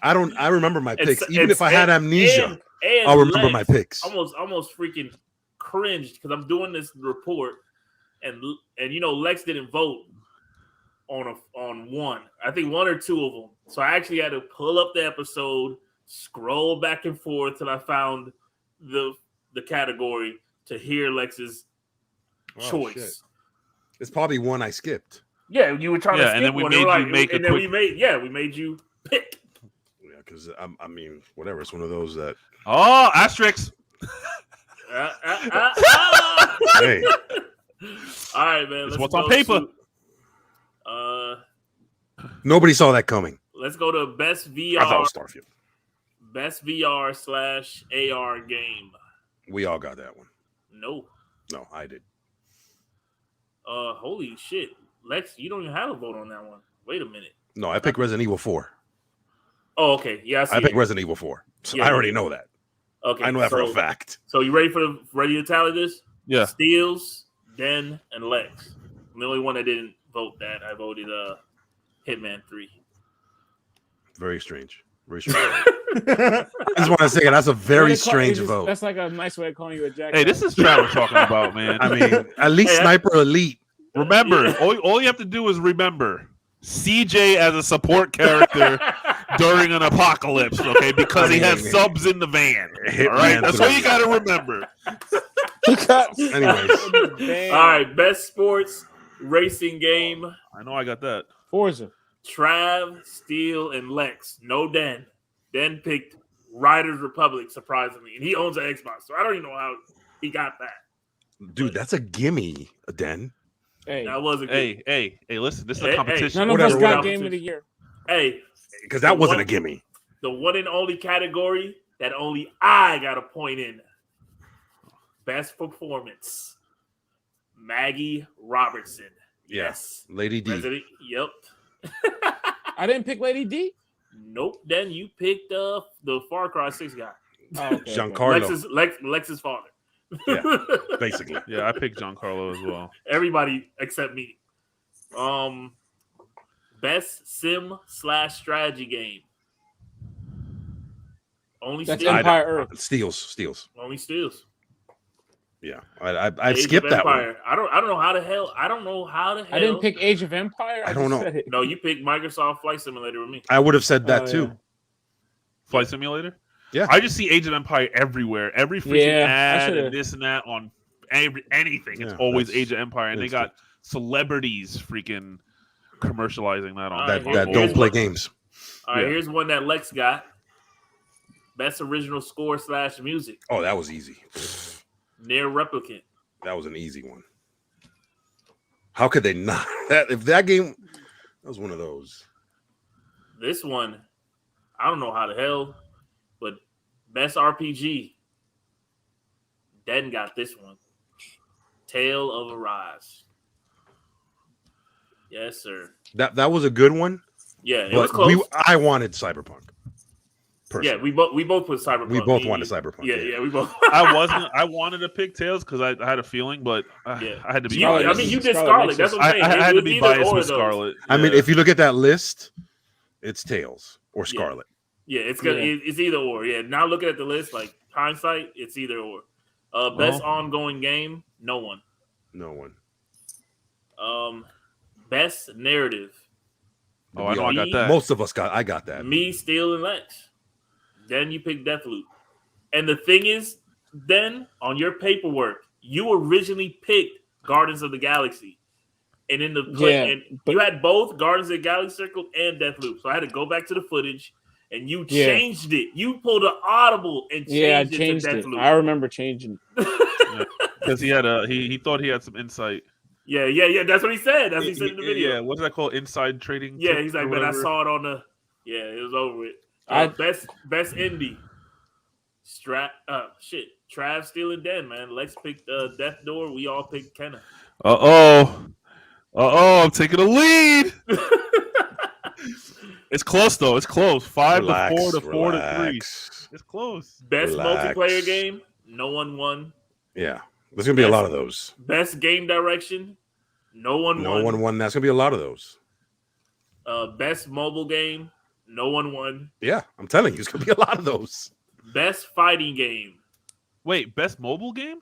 I remember my picks. It's- Even if I had amnesia, and I'll remember Lex my picks. Almost freaking cringed because I'm doing this report, and Lex didn't vote on one. I think one or two of them. So I actually had to pull up the episode, scroll back and forth till I found the category to hear Lex's Oh, choice. shit. It's probably one I skipped. Yeah, you were trying to Yeah, skip and then we one. made We're you make a and then quick- we made you pick. Yeah, because I mean, whatever. It's one of those that. Oh, asterisks. Hey, All right, man. It's let's what's on go paper. to, nobody saw that coming. let's go to best I thought it VR, was Starfield. best VR/AR game. We all got that one. No. No, I did. Holy shit, Lex, you don't even have a vote on that one. Wait a minute. No, I picked Resident Evil 4. Oh, okay. Yeah, I see. I picked it. Resident Evil 4. So Yeah, I already know that. Okay, I know that for a so- fact. So you ready to tally this? Yeah. Steels, Den, and Lex. I'm the only one that didn't vote that. I voted Hitman 3. Very strange. Very strange. I just want to say that's a very strange vote. That's like a nice way of calling you a jack. Hey, this is Trav we're talking about, man. I mean, at least Hey, Sniper Elite. Remember, all you have to do is remember CJ as a support character during an apocalypse, okay? Because he has subs in the van. All right, that's all you got to remember. Anyways, Damn. All right, best sports racing game. I know I got that. Forza. Trav, Steel, and Lex. No Den. Den picked Riders Republic, surprisingly. And he owns an Xbox, so I don't even know how he got that. dude, that's a gimme, Den. Hey, That wasn't good. Hey, listen, this is Hey, a competition. none of whatever, us got whatever. game of the year. Hey, Because that wasn't a gimme. the one and only category that only I got a point in. Best performance. Maggie Robertson. Yeah. Yes. Lady D. Resident, yep. I didn't pick Lady D. Nope. Then you picked the Far Cry 6 guy. Oh, okay, Giancarlo. Lex's father. Yeah. Basically. Yeah, I picked Giancarlo as well. Everybody except me. Best sim/strategy game. Only That's Steals. Empire Earth. Steals. Only Steals. Yeah. I Age skipped of that one. Empire. I don't know how the hell. I didn't pick Age of Empire. I don't just know. said it. No, you picked Microsoft Flight Simulator with me. I would have said that Oh, too. yeah. Flight Simulator? Yeah. I just see Age of Empire everywhere. Every freaking Yeah, I ad should've- and this and that on anything. It's Yeah, always that's- Age of Empire. And they got celebrities freaking commercializing that on Alright, That here's don't play one. games. All right, Yeah. here's one that Lex got. Best original score/music. Oh, that was easy. Near Replicant. That was an easy one. How could they not? If that game, that was one of those. This one, I don't know how the hell, but best RPG. Den got this one. Tale of Arise. Yes, sir. That was a good one. Yeah, it was close. I wanted Cyberpunk. Personally. Yeah, we both put Cyberpunk. We both wanted Cyberpunk. Yeah, we both. I wanted to pick Tails because I had a feeling, but I had to be. I mean, you did Scarlet. That's what I'm saying. I had to be biased with Scarlet. Yeah. I mean, if you look at that list, it's Tails or Scarlet. Yeah, it's good. Yeah. It's either or. Yeah. Now looking at the list, like hindsight, it's either or. Best ongoing game, no one. No one. Best narrative. Oh, I know I got that. Most of us I got that. Me, Steel, and Lex. Then you picked Deathloop. And the thing is, then on your paperwork, you originally picked Guardians of the Galaxy. And in the you had both Guardians of the Galaxy circled and Deathloop. So I had to go back to the footage and you changed it. You pulled an audible and changed it to Deathloop. I remember changing. Because he thought he had some insight. Yeah. That's what he said. That's what he said in the video. Yeah, what's that called? Inside trading? Yeah, he's like, but I saw it on the. Yeah, it was over with. Best indie. Trav, Steel, and Den, man. Lex picked Death Door. We all picked Kenna. I'm taking a lead. It's close though. It's close. 5-4 to 4-3. It's close. Best multiplayer game. No one won. Yeah, there's gonna be a lot of those. Best game direction. No one won. That's gonna be a lot of those. Best mobile game. No one won. Yeah, I'm telling you, it's gonna be a lot of those. Best fighting game. Wait, best mobile game?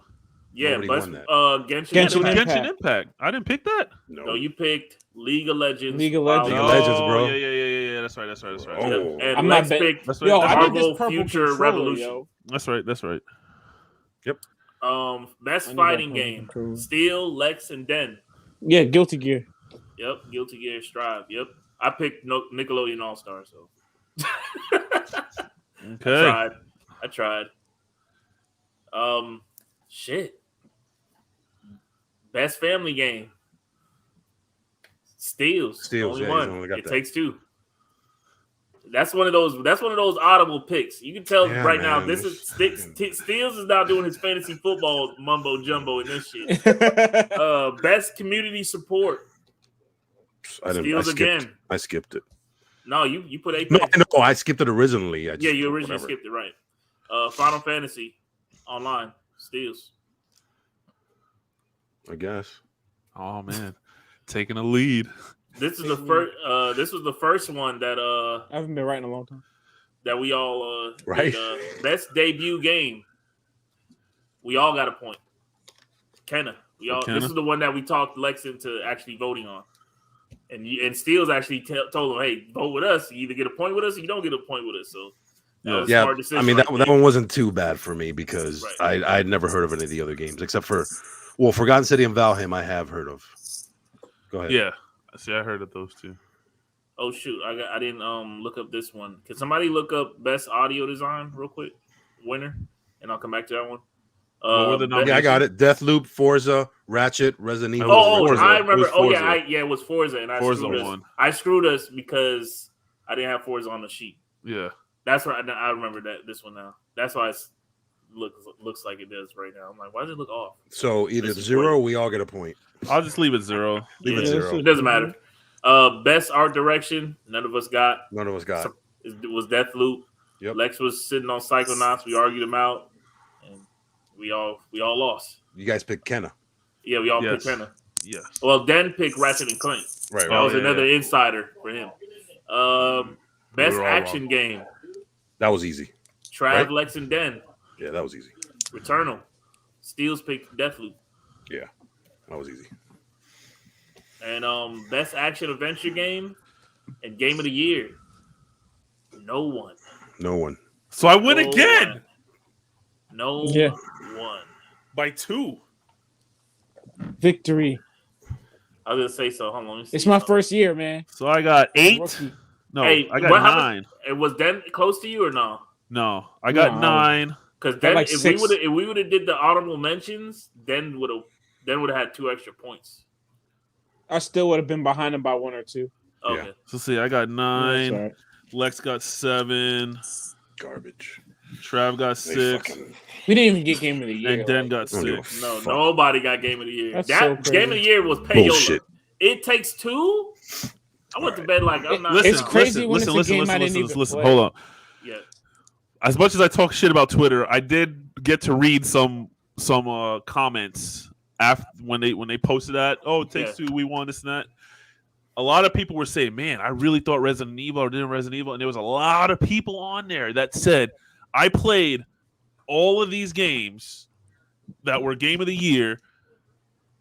Yeah, best Genshin Impact. I didn't pick that. No, you picked League of Legends. League of Legends, bro. Yeah. That's right. Oh. And I'm Lex not picked Marvel Future Revolution. Yo. That's right. Yep. Best fighting game. Steel, Lex, and Den. Yeah, Guilty Gear. Yep, Guilty Gear Strive. Yep. I picked Nickelodeon All-Star, so. Okay. I tried. Shit. Best family game. Steals. Only one. It takes two. That's one of those audible picks. You can tell right now. This is Steels is now doing his fantasy football mumbo jumbo in this shit. Best community support. Steels again. I skipped it. No, you put Apex. No, I skipped it originally. You originally skipped it, right? Final Fantasy Online. Steals. I guess. Oh man, taking a lead. This is the first. This was the first one that I haven't been writing a long time. That we all right. Did, best debut game. We all got a point. Kenna. This is the one that we talked Lex into actually voting on. And Steele's actually told him, "Hey, vote with us. You either get a point with us, or you don't get a point with us." So that was a hard decision. I mean that one wasn't too bad for me because I'd never heard of any of the other games except for Forgotten City and Valheim. I have heard of. Go ahead. Yeah, see, I heard of those two. Oh shoot, I didn't look up this one. Can somebody look up best audio design real quick? Winner, and I'll come back to that one. I got it. Deathloop, Forza, Ratchet, Resident Evil. Forza. I remember. It was Forza, and I screwed us because I didn't have Forza on the sheet. Yeah, that's right. I remember this one now. That's why it looks like it does right now. I'm like, why does it look off? So either 0 or we all get a point. I'll just leave it 0. Leave it 0. It doesn't matter. Best art direction. None of us got. It was Deathloop. Yep. Lex was sitting on Psychonauts. We argued him out, and we all lost. You guys picked Kenna. Yeah, we all picked Kenna. Yeah. Well, Den picked Ratchet and Clank. Right. That was another insider for him. Best action game. That was easy. Trav, Lex, and Den. Yeah, that was easy. Returnal. Steele's picked Deathloop. Yeah, that was easy. And best action adventure game and game of the year. No one. So I win again. No one. By 2. Victory. I was gonna say so. Hold on, let me see. It's my first year, man. So I got 8. No, I got 9. It was Den close to you or no? No, I got 9. Because then, if we would have did the honorable mentions, then would have had 2 extra points. I still would have been behind him by 1 or 2. Okay. So see, I got 9. Right. Lex got 7. Garbage. Trav got 6. We didn't even get game of the year. And Den got 6. No, nobody got game of the year. That's that so crazy. game of the year was Payola. Bullshit. It Takes Two. I went to bed like I'm not. It's crazy when it's a game I didn't even play. Hold on. Yeah. As much as I talk shit about Twitter, I did get to read some comments after when they posted that. Oh, it takes two. We won this and that. A lot of people were saying, "Man, I really thought Resident Evil or didn't Resident Evil," and there was a lot of people on there that said, "I played all of these games that were game of the year."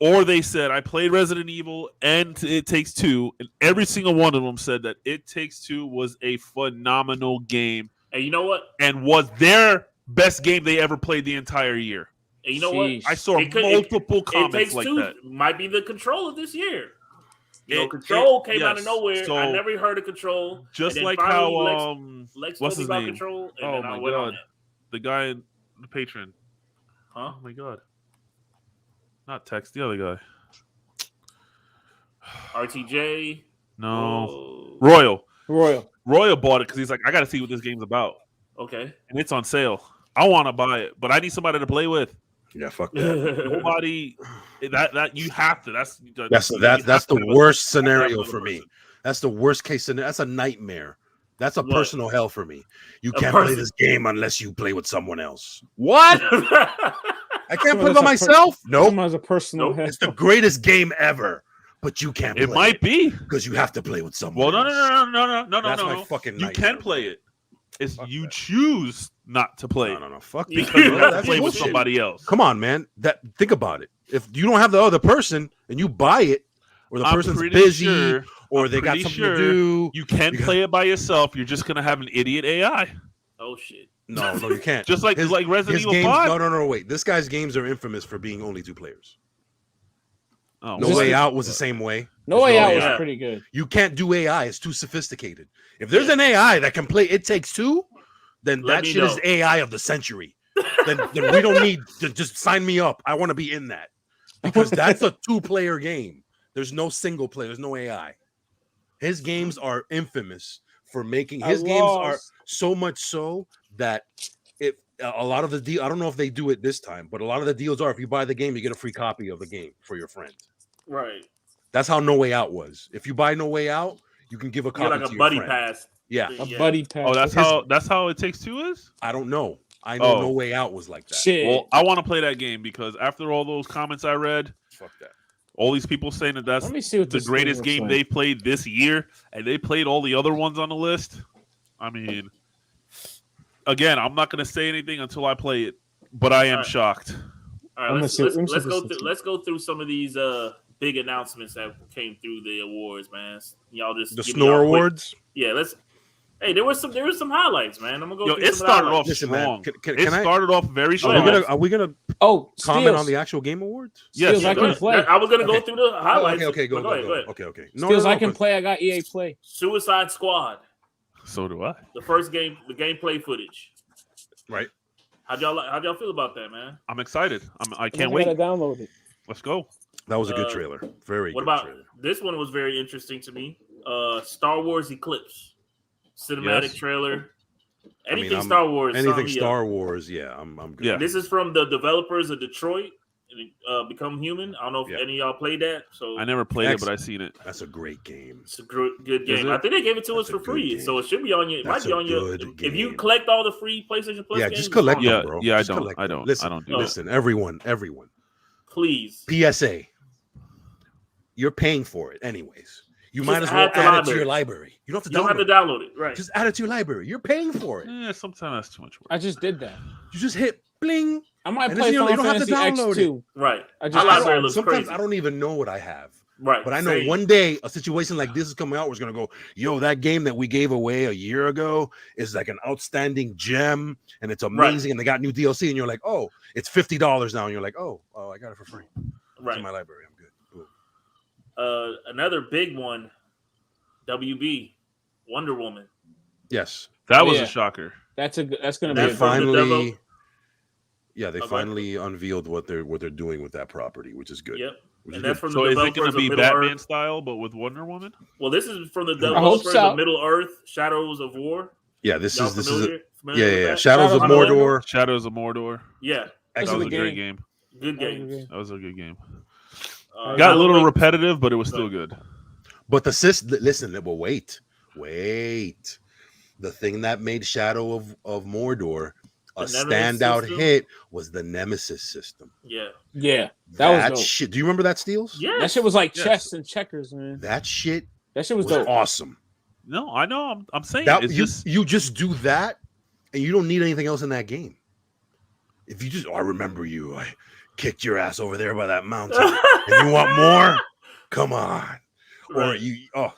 Or they said, I played Resident Evil and It Takes Two, and every single one of them said that It Takes Two was a phenomenal game. And you know what? And was their best game they ever played the entire year. And you know what? I saw multiple comments like that. Might be the Control of this year. Control came out of nowhere. So, I never heard of Control. Just like how Lexx what's his name? Control, and oh my god, the guy in the Patron. Huh? Oh my god. Not Text, the other guy. RTJ. No. Royal bought it because he's like, I got to see what this game's about. Okay. And it's on sale. I want to buy it, but I need somebody to play with. Yeah, fuck that. Nobody. That you have to. That's the worst scenario for me. That's the worst case scenario. That's a nightmare. That's a personal hell for me. You can't play this game unless you play with someone else. What? I can't play by myself. No, nope. As a personal hell. It's the greatest game ever, but you can't. It might be because you have to play with someone. Well, no. That's my fucking. You can play it. It's you choose not to play. No. Fuck because you have to play with somebody else. Come on, man. Think about it. If you don't have the other person and you buy it, or the person's busy, or they got something to do, you can play it by yourself. You're just gonna have an idiot AI. Oh shit. No, you can't. Just like Resident Evil 5. No, wait. This guy's games are infamous for being only 2 players. Oh, No Way Out was the same way. No Way Out was pretty good. You can't do AI. It's too sophisticated. If there's an AI that can play It Takes Two, then that shit is AI of the century. then we don't need to just sign me up. I want to be in that. Because that's a 2-player game. There's no single player. There's no AI. His games are infamous for making games are so much so that a lot of the deal, I don't know if they do it this time, but a lot of the deals are if you buy the game, you get a free copy of the game for your friend. Right. That's how No Way Out was. If you buy No Way Out, you can give a copy to your buddy friend. Pass. Yeah, a buddy pass. Oh, that's how It Takes Two is? I don't know. I know No Way Out was like that. Shit. Well, I want to play that game because after all those comments I read, fuck that. All these people saying that that's the greatest game they played this year, and they played all the other ones on the list. I mean, again, I'm not going to say anything until I play it, but I am shocked. All right, let's go through some of these big announcements that came through the awards, man. Y'all just the Snore Awards. Yeah, Hey, there was some highlights, man. I'm gonna go. It started off strong. It started off very strong. Are we gonna comment on the actual game awards? Yes, I can play. I was gonna go through the highlights. Okay, go ahead. Okay. No, I can play. I got EA Play. Suicide Squad. So do I. The first game, the gameplay footage. Right. How'd y'all feel about that, man? I'm excited. I can't wait. I gotta download it. Let's go. That was a good trailer. Very. What good about trailer. This one was very interesting to me. Star Wars Eclipse. Cinematic trailer. Anything Star Wars. Anything Star Wars, yeah, I'm good. Yeah. This is from the developers of Detroit, Become Human. I don't know if any of y'all played that. So I never played it, but I've seen it. That's a great game. It's a good game. I think they gave it to us for free, so it should be on your. It might be on your. If you collect all the free PlayStation Plus games, just collect them, bro. Yeah, I don't. Listen, everyone. Please. PSA. You're paying for it anyways. You might as well add it to your library. You don't have to download it. Right. Just add it to your library. You're paying for it. Yeah, sometimes that's too much work. I just did that. You just hit bling. I might play Final Fantasy X2. Right. Sometimes I don't even know what I have. Right. But I know one day a situation like this is coming out. We're going to go, yo, that game that we gave away a year ago is like an outstanding gem and it's amazing. And they got new DLC. And you're like, oh, it's $50 now. And you're like, oh, I got it for free. Right. It's in my library. I'm good. Another big one, WB, Wonder Woman. Yes, that was a shocker. That's going to be they finally unveiled what they're doing with that property, which is good. Yep. And that's from so the is it going to be Batman Earth style, but with Wonder Woman? Well, this is from the developers of Middle Earth, Shadows of War. Yeah, this Y'all is familiar with that? Shadows of Mordor. Shadows of Mordor. Yeah, That was Excellent a great game. good game. That was a good game. Got Got a Alan little Wake- repetitive, but it was still good. But listen, well, wait. The thing that made Shadow of Mordor a The Nemesis standout system? hit was the Nemesis system. Yeah, That was dope. shit. Do you remember that, Steels? yeah. That shit was like Yes. chess and checkers, man. That shit That shit was was dope. awesome. No, I know. I'm saying That it's just you just do that, and you don't need anything else in that game. If you just, I remember you. I kicked your ass over there by that mountain, and you want more? Come on. Or Right.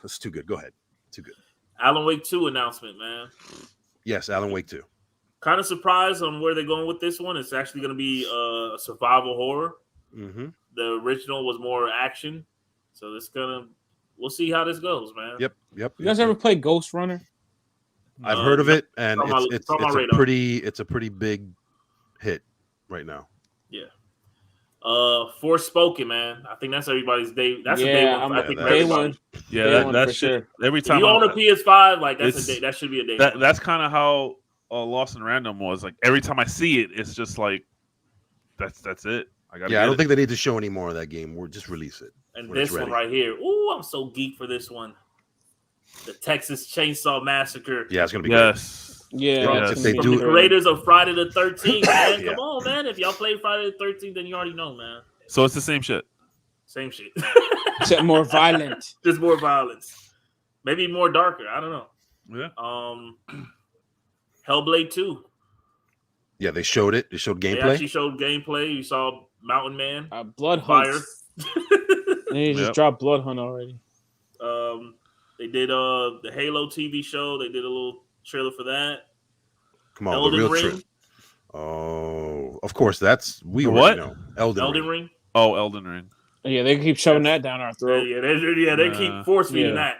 that's too good. Go ahead. Too good. Alan Wake 2 announcement, man. Yes, Alan Wake 2. Kind of surprised on where they're going with this one. It's actually going to be a survival horror. Mm-hmm. The original was more action, so we'll see how this goes, man. Yep. You guys ever play Ghost Runner? I've heard of it, and it's on my it's radar. a pretty big hit right now. Yeah. Forspoken, man. I think that's everybody's day. That's a day one. I think that's- Day everybody. one. yeah. Day That, one that for shit. sure. Every If time you own a PS5, like that's a it's- day. That should be a day. one. that's kind of how Lost and Random was. Like every time I see it, it's just like that's it. I don't think they need to show any more of that game. We'll just release it. And when it's this one ready. right here. Ooh, I'm so geek for this one. The Texas Chainsaw Massacre. Yeah, it's gonna be yes. Yeah. Yes. it's If they gonna From be the do- great. creators of Friday the 13th, man. Yeah. Come on, man. If y'all played Friday the 13th, then you already know, man. So it's the same shit. Same shit. Except more violent. Just more violence. Maybe more darker. I don't know. Yeah. Hellblade 2. Yeah, they showed it. They showed They gameplay. actually showed gameplay. You saw Mountain Man. Blood Fire. Hunt. They just Yep. dropped Blood Hunt already. They did the Halo TV show. They did a little trailer for that. Come on, Elden the real Ring. trip. Oh, of course. We The already what? know. Elden Ring. Ring. Oh, Elden Ring. Yeah, they keep shoving that down our Yeah, throat. they keep force feeding Yeah.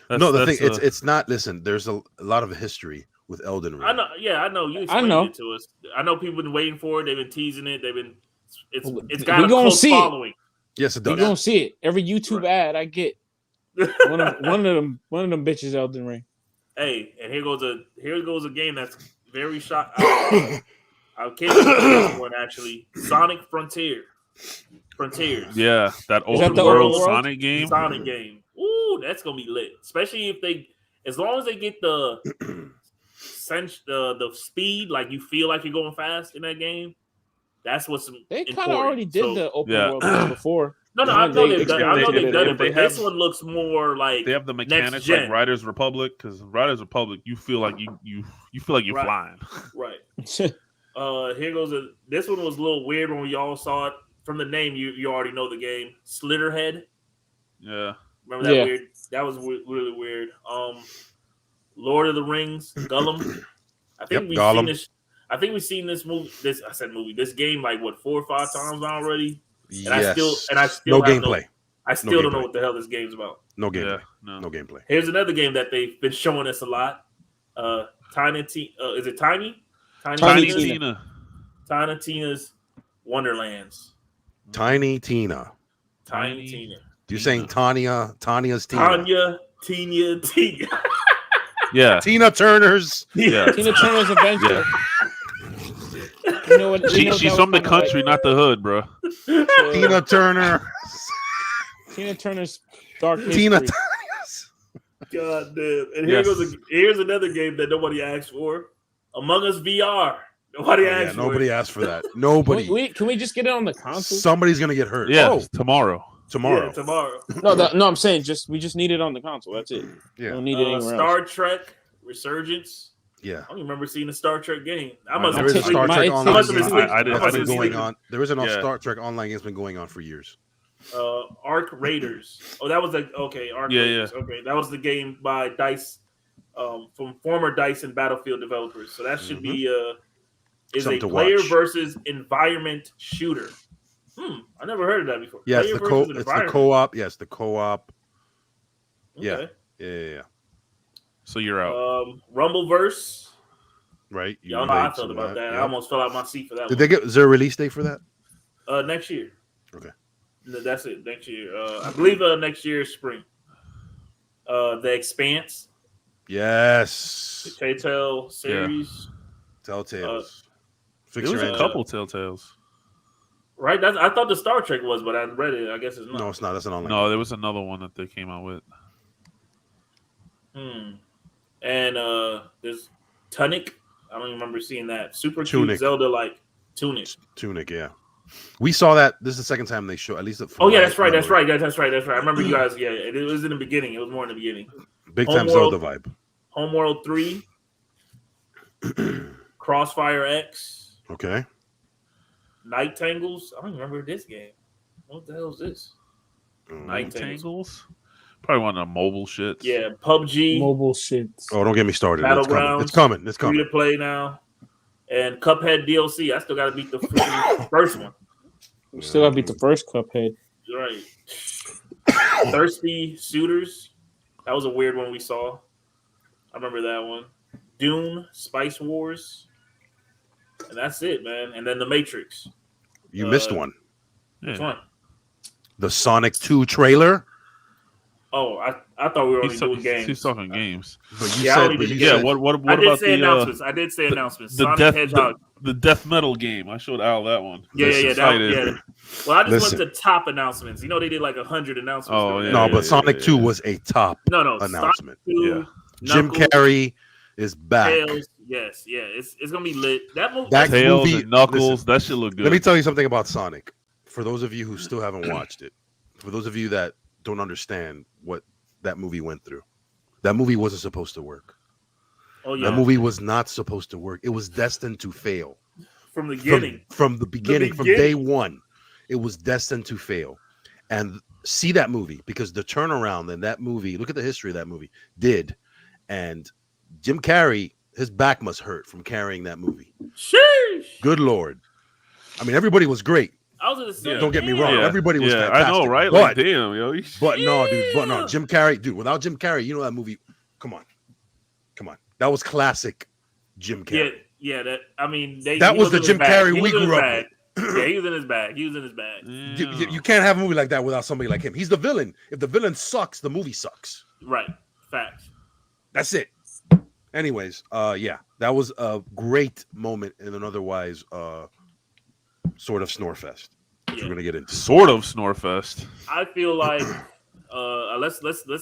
that. No, the That's, thing it's not. Listen, there's a lot of history with Elden Ring. I know. Yeah, I know. You explained it to us. I know people been waiting for it. They've been teasing it. It's We got a gonna close see it. following. Yes, it You does. don't see it. Every YouTube ad I get. One of them bitches Elden Ring. Hey, and here goes a game that's very shot. I can't think of this one actually. Sonic Frontiers. Yeah, that that open the world open world? Sonic game. Sonic game. Ooh, that's gonna be lit. Especially if as long as they get the speed, like you feel like you're going fast in that game. That's what's They important. kind of already did the open Yeah. world ones before. No, I know they've done it. I know they- they've done they- it, but they have- this one looks more like They have the mechanics gen. like Riders Republic, because Riders Republic, you feel like you feel like you're Right. flying. right. Here goes this one was a little weird when we all saw it. From the name, you already know the game. Slitterhead. Yeah. Remember that Yeah. weird? That was really weird. Lord of the Rings, Gollum. I think Yep, we've Gollum. seen this. I think we've seen this movie. This game like 4 or 5 times already. And I still no have gameplay. I still don't know gameplay. what the hell this game's about. No gameplay. Yeah. No. No gameplay. Here's another game that they've been showing us a lot. Is it Tiny? Tiny Tina's- Tina. Tiny Tina's Wonderlands. Tiny Tina. Tiny Tina. You're saying Tanya's Tina. Tina. Yeah. Tina Turner's. Yeah. Tina Turner's Adventure. Yeah. You know what? She's from the country, not the hood, bro. Tina Turner. Tina Turner's Dark History. Tina. God damn. And Yes. here's another game that nobody asked for. Among Us VR. Nobody asked for Nobody it. asked for that. Nobody. Can we just get it on the console? Somebody's gonna get hurt. Yeah. Oh, Tomorrow. tomorrow. Yeah, tomorrow. No, I'm saying we just need it on the console. That's it. We Yeah. don't need it anywhere Star else. Trek Resurgence. Yeah. I don't even remember seeing a Star Trek game. I I must know. have There is a been Star My- Trek it's- online must have game. been sleeping. I did- That's I been did going see on. There is an Yeah. Star Trek online game's been going on for years. Arc Raiders. Oh, that was Arc Yeah, Raiders. Okay, that was the game by Dice, from former Dice and Battlefield developers. So that should be is Something a to player watch. versus environment shooter. I never heard of that before. Yeah, Player it's the versus it's the environment. co-op. Yes, the co-op. Okay. Yeah. So you're out. Rumbleverse. Right. You Y'all know how I played felt some of about that. I yeah. almost fell out my seat for that. Did they get? Is there a release date for that? one. Next year? Okay. No, that's it. Next year. I believe next year is spring. The Expanse. Yes. The Telltale series. Telltales. There was a couple Telltales. Right? I thought the Star Trek was, but I read it. I guess it's not. No, it's not. That's an online. No, there was another one that they came out with. And there's Tunic. I don't even remember seeing that. Super Tunic. cute Zelda-like Tunic. Tunic, yeah. We saw that. This is the second time they show. At least. Oh yeah, that's right. That's right. I remember you guys. Yeah, it was in the beginning. It was more in the beginning. Big time Zelda vibe. Homeworld 3. Crossfire X. Okay. Night Tangles. I don't even remember this game. What the hell is this? Night Tangles? Probably one of the mobile shits. Yeah, PUBG. Mobile shit. Oh, don't get me started. Battlegrounds. It's coming. Free to play now. And Cuphead DLC. I still got to beat the first one. We still got to beat the first Cuphead. Right. Thirsty Suitors. That was a weird one we saw. I remember that one. Dune, Spice Wars. And that's it, man. And then The Matrix. You missed one. Which one? The Sonic 2 trailer. Oh, I thought we were only doing games. He's talking games. But you said, what I did about say the announcements. I did say announcements. The Sonic Hedgehog. The death metal game. I showed Al that one. Yeah. Well, I just went to top announcements. You know, they did like 100 announcements. Oh, yeah. No, but Sonic 2 was a top announcement. Sonic 2, Jim Carrey is back. Tails, yes, it's gonna be lit. That movie, Tails and Knuckles, that should look good. Let me tell you something about Sonic. For those of you who still haven't watched it, for those of you that don't understand what that movie went through, that movie wasn't supposed to work. Oh yeah, that movie was not supposed to work. It was destined to fail from the beginning. From the beginning, from day one, it was destined to fail. And see that movie, because the turnaround in that movie, look at the history of that movie, and Jim Carrey, his back must hurt from carrying that movie. Sheesh. Good Lord. I mean, everybody was great. I was gonna say, don't get me wrong. Everybody was fantastic. I know, right? Like, damn, yo. But no, dude. But no, Jim Carrey, dude. Without Jim Carrey, you know that movie. Come on. That was classic Jim Carrey. Yeah. That was the Jim Carrey we grew up with. Yeah, he was in his bag. You can't have a movie like that without somebody like him. He's the villain. If the villain sucks, the movie sucks. Right. Facts. That's it. Anyways, that was a great moment in an otherwise sort of snore fest. Which we're gonna get into. Sort of snore fest. I feel like let's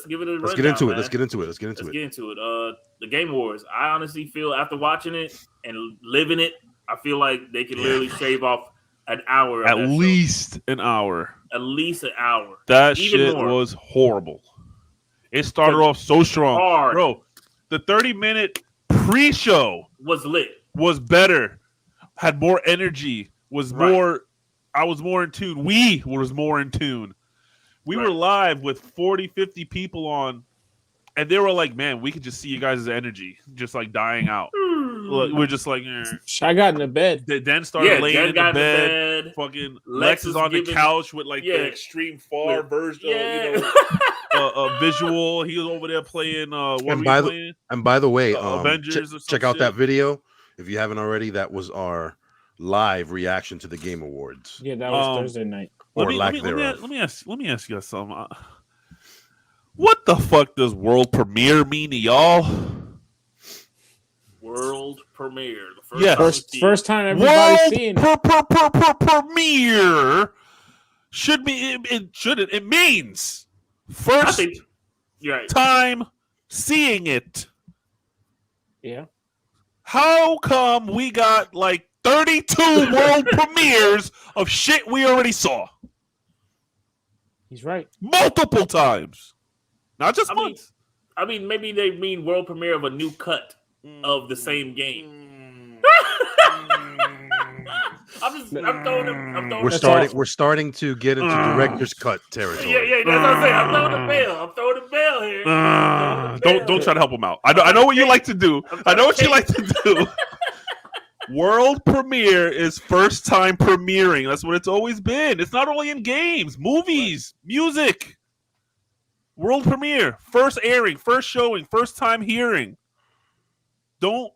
give it a Let's get into it. Let's get into it. The Game Awards. I honestly feel after watching it and living it, I feel like they can literally shave off an hour. At least an hour. At least an hour. That shit was horrible. It started off so strong. Hard. Bro, the 30-minute pre-show was lit. Was better. Had more energy. Was more. I was more in tune. We was more in tune. We were live with 40, 50 people on, and they were like, man, we could just see you guys' energy just like dying out. We're just like, I got in the bed. Dan started laying in the bed. Fucking Lex is on the couch with like the extreme far version of, a visual. He was over there playing and by the way, Avengers check out that video if you haven't already. That was our live reaction to the Game Awards. Yeah, that was Thursday night. Let me ask you guys something. What the fuck does world premiere mean to y'all? World premiere. First time everybody's seeing it. Premiere should be it means first time seeing it. Yeah. How come we got like 32 world premieres of shit we already saw? He's right. Multiple times. Not just once. I mean, maybe they mean world premiere of a new cut of the same game. I'm throwing We're starting to get into director's cut territory. Yeah, that's what I'm saying. I'm throwing the bell here. Don't try to help him out. I know what you like to do. World premiere is first time premiering. That's what it's always been. It's not only in games, movies, music. World premiere, first airing, first showing, first time hearing. Don't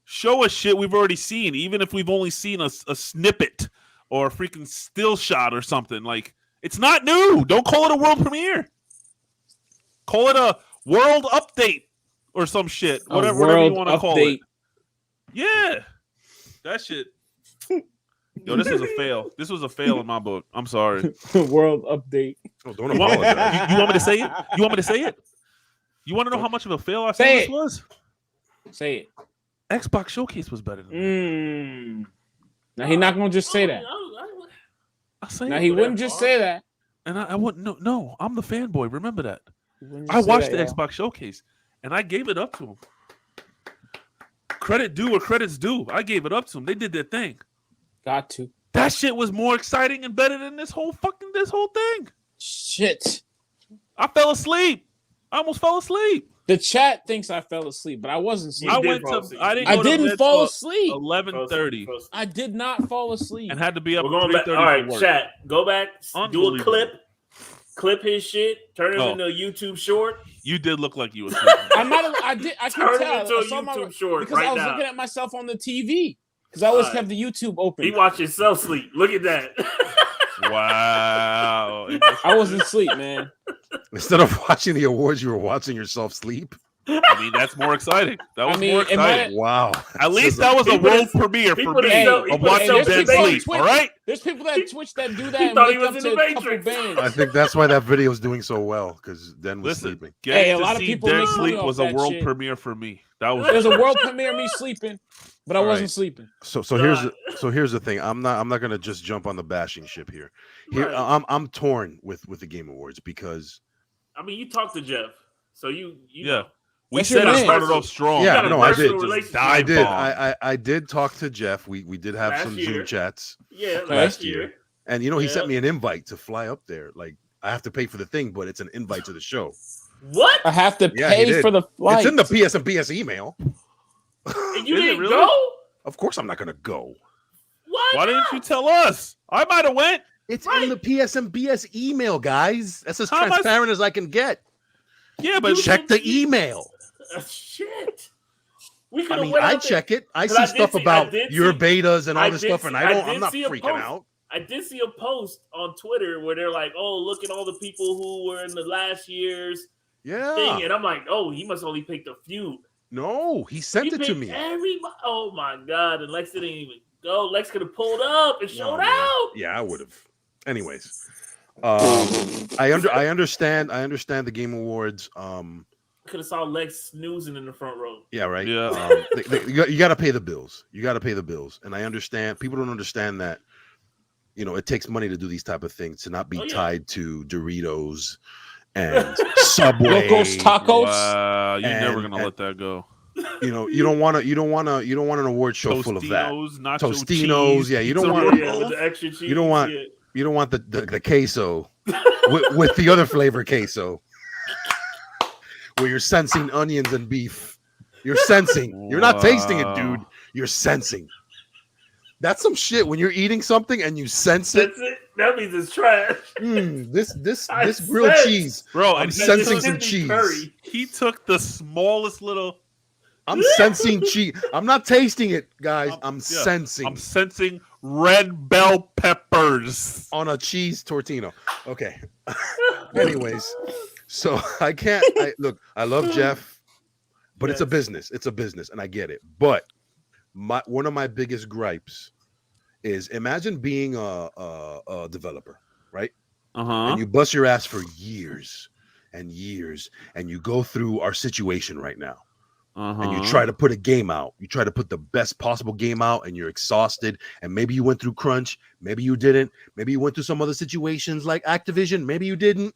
show us shit we've already seen, even if we've only seen a snippet or a freaking still shot or something. Like, it's not new. Don't call it a world premiere. Call it a World Update or some shit. Whatever you want to call it. Yeah. That shit. Yo, this was a fail. This was a fail in my book. I'm sorry. World Update. Oh, don't apologize. You want me to say it? You want me to say it? You want to know how much of a fail I say this was? Say it. Xbox Showcase was better than that. Now he's not gonna just say that. Now he wouldn't just say that. And I wouldn't. No, I'm the fanboy. Remember that. I watched the Xbox Showcase, and I gave it up to him. Credit due where credit's due. I gave it up to them. They did their thing. Got to. That shit was more exciting and better than this whole thing. Shit. I fell asleep. I almost fell asleep. The chat thinks I fell asleep, but I wasn't asleep. I didn't fall asleep. 11:30. I did not fall asleep. And had to be up. We're going back. All right, chat. Go back. Do a clip his shit. Turn it into a YouTube short. You did look like you were sleeping. I can turn tell. it into a YouTube short because I was looking at myself on the TV because I always kept the YouTube open. He watched himself sleep. Look at that. Wow. I wasn't asleep, man. Instead of watching the awards, you were watching yourself sleep. I mean, that's more exciting. That was more exciting. Wow. At least that was a world premiere for me of watching Ben sleep. All right? There's people that Twitch that do that and thought he wake was up in to the a couple Matrix. bands. I think that's why that video is doing so well, because Den was sleeping. Getting a lot to of see people Den make money sleep off was a that world shit. premiere for me. That was There's a world premiere of me sleeping, but I wasn't sleeping. So here's the thing. I'm not gonna just jump on the bashing ship here. Right. I'm torn with the Game Awards because I mean, you talked to Jeff, so you yeah. know. We That's said your I man. started off strong. Yeah, no, I did. I did. I did talk to Jeff. We did have Last some year. Zoom chats. Yeah, last year. And he Yeah. sent me an invite to fly up there. Like I have to pay for the thing, but it's an invite to the show. What? I have to Yeah, he pay did. for the flight. It's in the PS email. And you Is it didn't really? go? Of course, I'm not gonna go. What? Why didn't you tell us? I might have went. It's in the PSMBS email, guys. That's as transparent as I can get. Yeah, but Check the email. Shit. We I mean, I check it. I see stuff about your betas and all this stuff, and I'm not freaking out. I did see a post on Twitter where they're like, "Oh, look at all the people who were in the last year's thing," and I'm like, "Oh, he must only picked a few." No, he sent it to me. Everybody. Oh my god! And Lex didn't even go. Lex could have pulled up and showed out. Yeah, I would have. Anyways, I understand the Game Awards. Could have saw Lex snoozing in the front row. Yeah, right. Yeah. You got to pay the bills. And I understand. People don't understand that. You know, it takes money to do these type of things, to not be tied to Doritos and Subway, Locos Tacos. Wow, you're never gonna let that go. You know, you don't want an award show full of that. Tostinos, cheese, yeah. You don't want with the extra cheese. You don't want the queso with the other flavor queso, where you're sensing onions and beef. You're sensing. You're not tasting it, dude. You're sensing. That's some shit when you're eating something and you sense it. That's it. That means it's trash. This grilled cheese. Bro, I'm sensing some cheese. Curry. He took the smallest little. I'm sensing cheese. I'm not tasting it, guys. I'm sensing. I'm sensing red bell peppers on a cheese tortino. Okay. Anyways, so I can't. Look, I love Jeff, but it's a business. It's a business, and I get it. But one of my biggest gripes is, imagine being a developer, right? And you bust your ass for years and years, and you go through our situation right now. And you try to put a game out. You try to put the best possible game out, and you're exhausted. And maybe you went through crunch. Maybe you didn't. Maybe you went through some other situations like Activision. Maybe you didn't.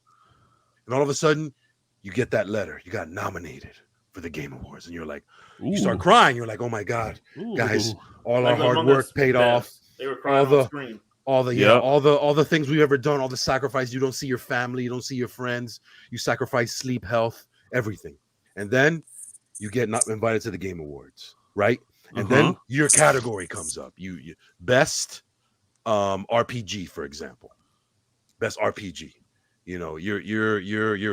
And all of a sudden, you get that letter. You got nominated for the Game Awards, and you're like, you start crying. You're like, oh my god, guys, all our hard work paid off. They were crying on screen. All the things we've ever done, all the sacrifice. You don't see your family, you don't see your friends. You sacrifice sleep, health, everything, and then you get not invited to the Game Awards, right? And then your category comes up. You best RPG, for example, best RPG. You know, you're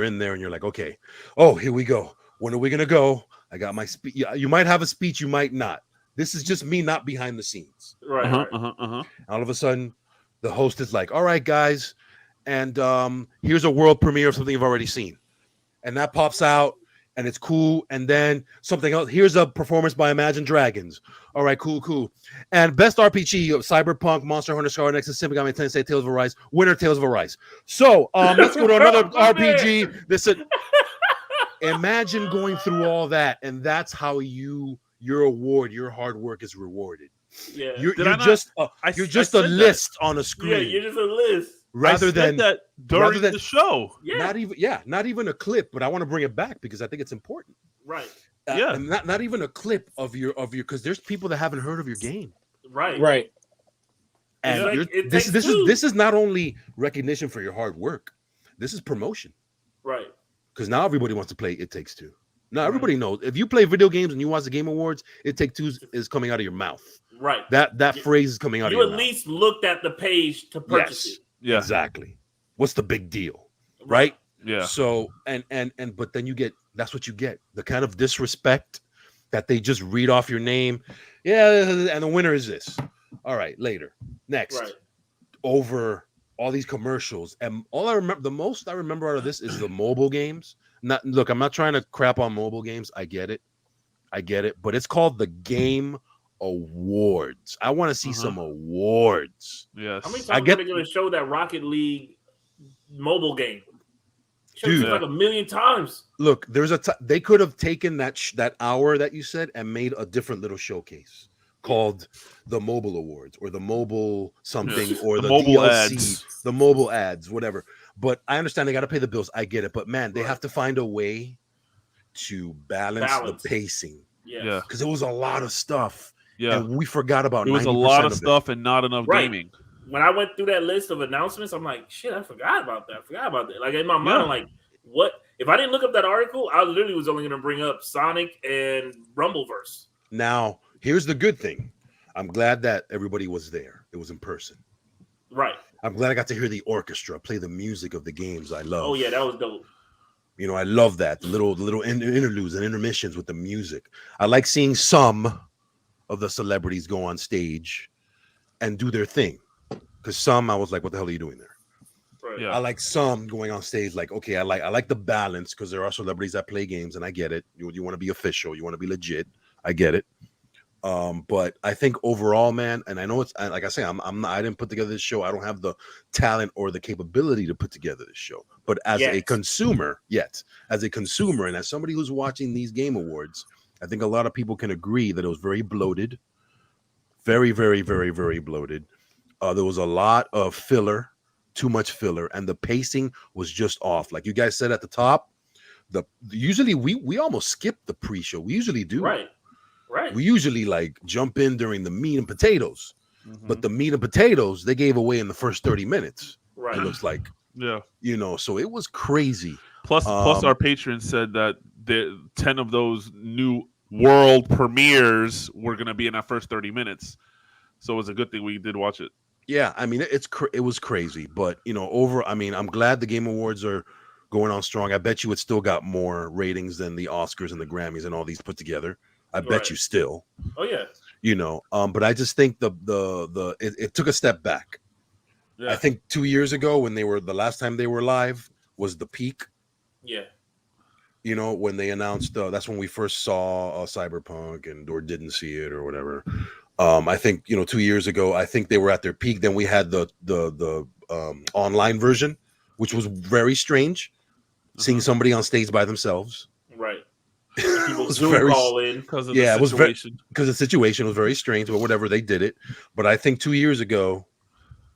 in there, and you're like, okay, oh, here we go. When are we gonna go? I got my speech. You might have a speech, you might not. This is just me, not behind the scenes. Right. All of a sudden, the host is like, all right, guys, and here's a world premiere of something you've already seen. And that pops out, and it's cool. And then something else. Here's a performance by Imagine Dragons. All right, cool. And best RPG of Cyberpunk, Monster Hunter, Star Nexus, Symphony, Tensei, Tales of Arise, winner Tales of Arise. So let's go to another RPG. This is imagine going through all that, and that's how your award, your hard work is rewarded. Yeah, you're just a list on a screen. Yeah, you're just a list. Rather than that during the show. Yeah. Not even a clip, but I want to bring it back because I think it's important. Right. And not even a clip of your because there's people that haven't heard of your game. Right. And this is not only recognition for your hard work. This is promotion. Right. Because now everybody wants to play It Takes Two. Now everybody knows if you play video games and you watch the Game Awards, It Takes Two is coming out of your mouth. Right. That phrase is coming out of your mouth. You at least looked at the page to purchase it. Yeah. Exactly. What's the big deal? Right? Yeah. So and but then you get that's what you get. The kind of disrespect that they just read off your name. Yeah, and the winner is this. All right, later. Next. Right. Over all these commercials. And all I remember, the most I remember out of this is the mobile games. Look, I'm not trying to crap on mobile games. I get it. But it's called the Game Awards. I want to see some awards. Yes. How many times are they going to show that Rocket League mobile game? Dude, like 1,000,000 times. Look, there's they could have taken that hour that you said and made a different little showcase called the Mobile Awards or the Mobile something or the mobile DLC, ads. the mobile ads, whatever. But I understand they got to pay the bills. I get it. But man, they have to find a way to balance the pacing. Yeah. Because it was a lot of stuff. Yeah. And we forgot about it. It was a lot of stuff and not enough gaming. When I went through that list of announcements, I'm like, shit, I forgot about that. Like in my mind, I'm like, what? If I didn't look up that article, I literally was only going to bring up Sonic and Rumbleverse. Now, here's the good thing. I'm glad that everybody was there. It was in person. Right. I'm glad I got to hear the orchestra play the music of the games I love. Oh, yeah, that was dope. You know, I love that. The little interludes and intermissions with the music. I like seeing some of the celebrities go on stage and do their thing. Because some, I was like, what the hell are you doing there? Right. Yeah. I like some going on stage like, okay, I like the balance because there are celebrities that play games and I get it. You want to be official. You want to be legit. I get it. But I think overall, man, and I know it's like I say, I didn't put together this show. I don't have the talent or the capability to put together this show. But as a consumer, and as somebody who's watching these Game Awards, I think a lot of people can agree that it was very bloated, very, very, very, very bloated. There was a lot of filler, too much filler, and the pacing was just off. Like you guys said at the top, usually we almost skip the pre-show. We usually do. Right. We usually like jump in during the meat and potatoes, but the meat and potatoes they gave away in the first 30 minutes. Right. It looks like, so it was crazy. Plus our patron said that 10 of those new world premieres were going to be in that first 30 minutes. So it was a good thing we did watch it. Yeah, I mean it was crazy, but I'm glad the Game Awards are going on strong. I bet you it still got more ratings than the Oscars and the Grammys and all these put together. I bet you still. Oh yeah. But I just think it took a step back. Yeah. I think 2 years ago when the last time they were live was the peak. Yeah. When they announced that's when we first saw Cyberpunk or didn't see it or whatever. I think 2 years ago I think they were at their peak. Then we had the online version, which was very strange, seeing somebody on stage by themselves. Right. People Zoom call in because of the situation. Because the situation was very strange, but whatever, they did it. But I think 2 years ago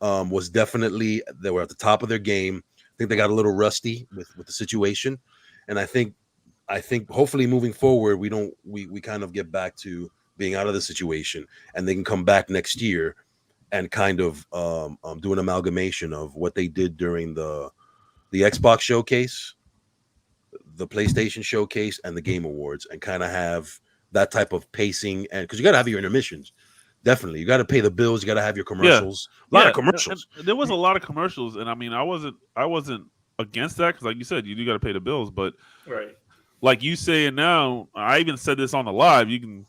was definitely they were at the top of their game. I think they got a little rusty with the situation, and I think hopefully moving forward we kind of get back to being out of the situation, and they can come back next year and kind of do an amalgamation of what they did during the Xbox showcase, the PlayStation showcase, and the Game Awards, and kind of have that type of pacing. And because you got to have your intermissions, definitely you got to pay the bills, you got to have your commercials. A lot of commercials. And there was a lot of commercials, and I mean, I wasn't against that because, like you said, you do got to pay the bills. But like you saying now, I even said this on the live. You can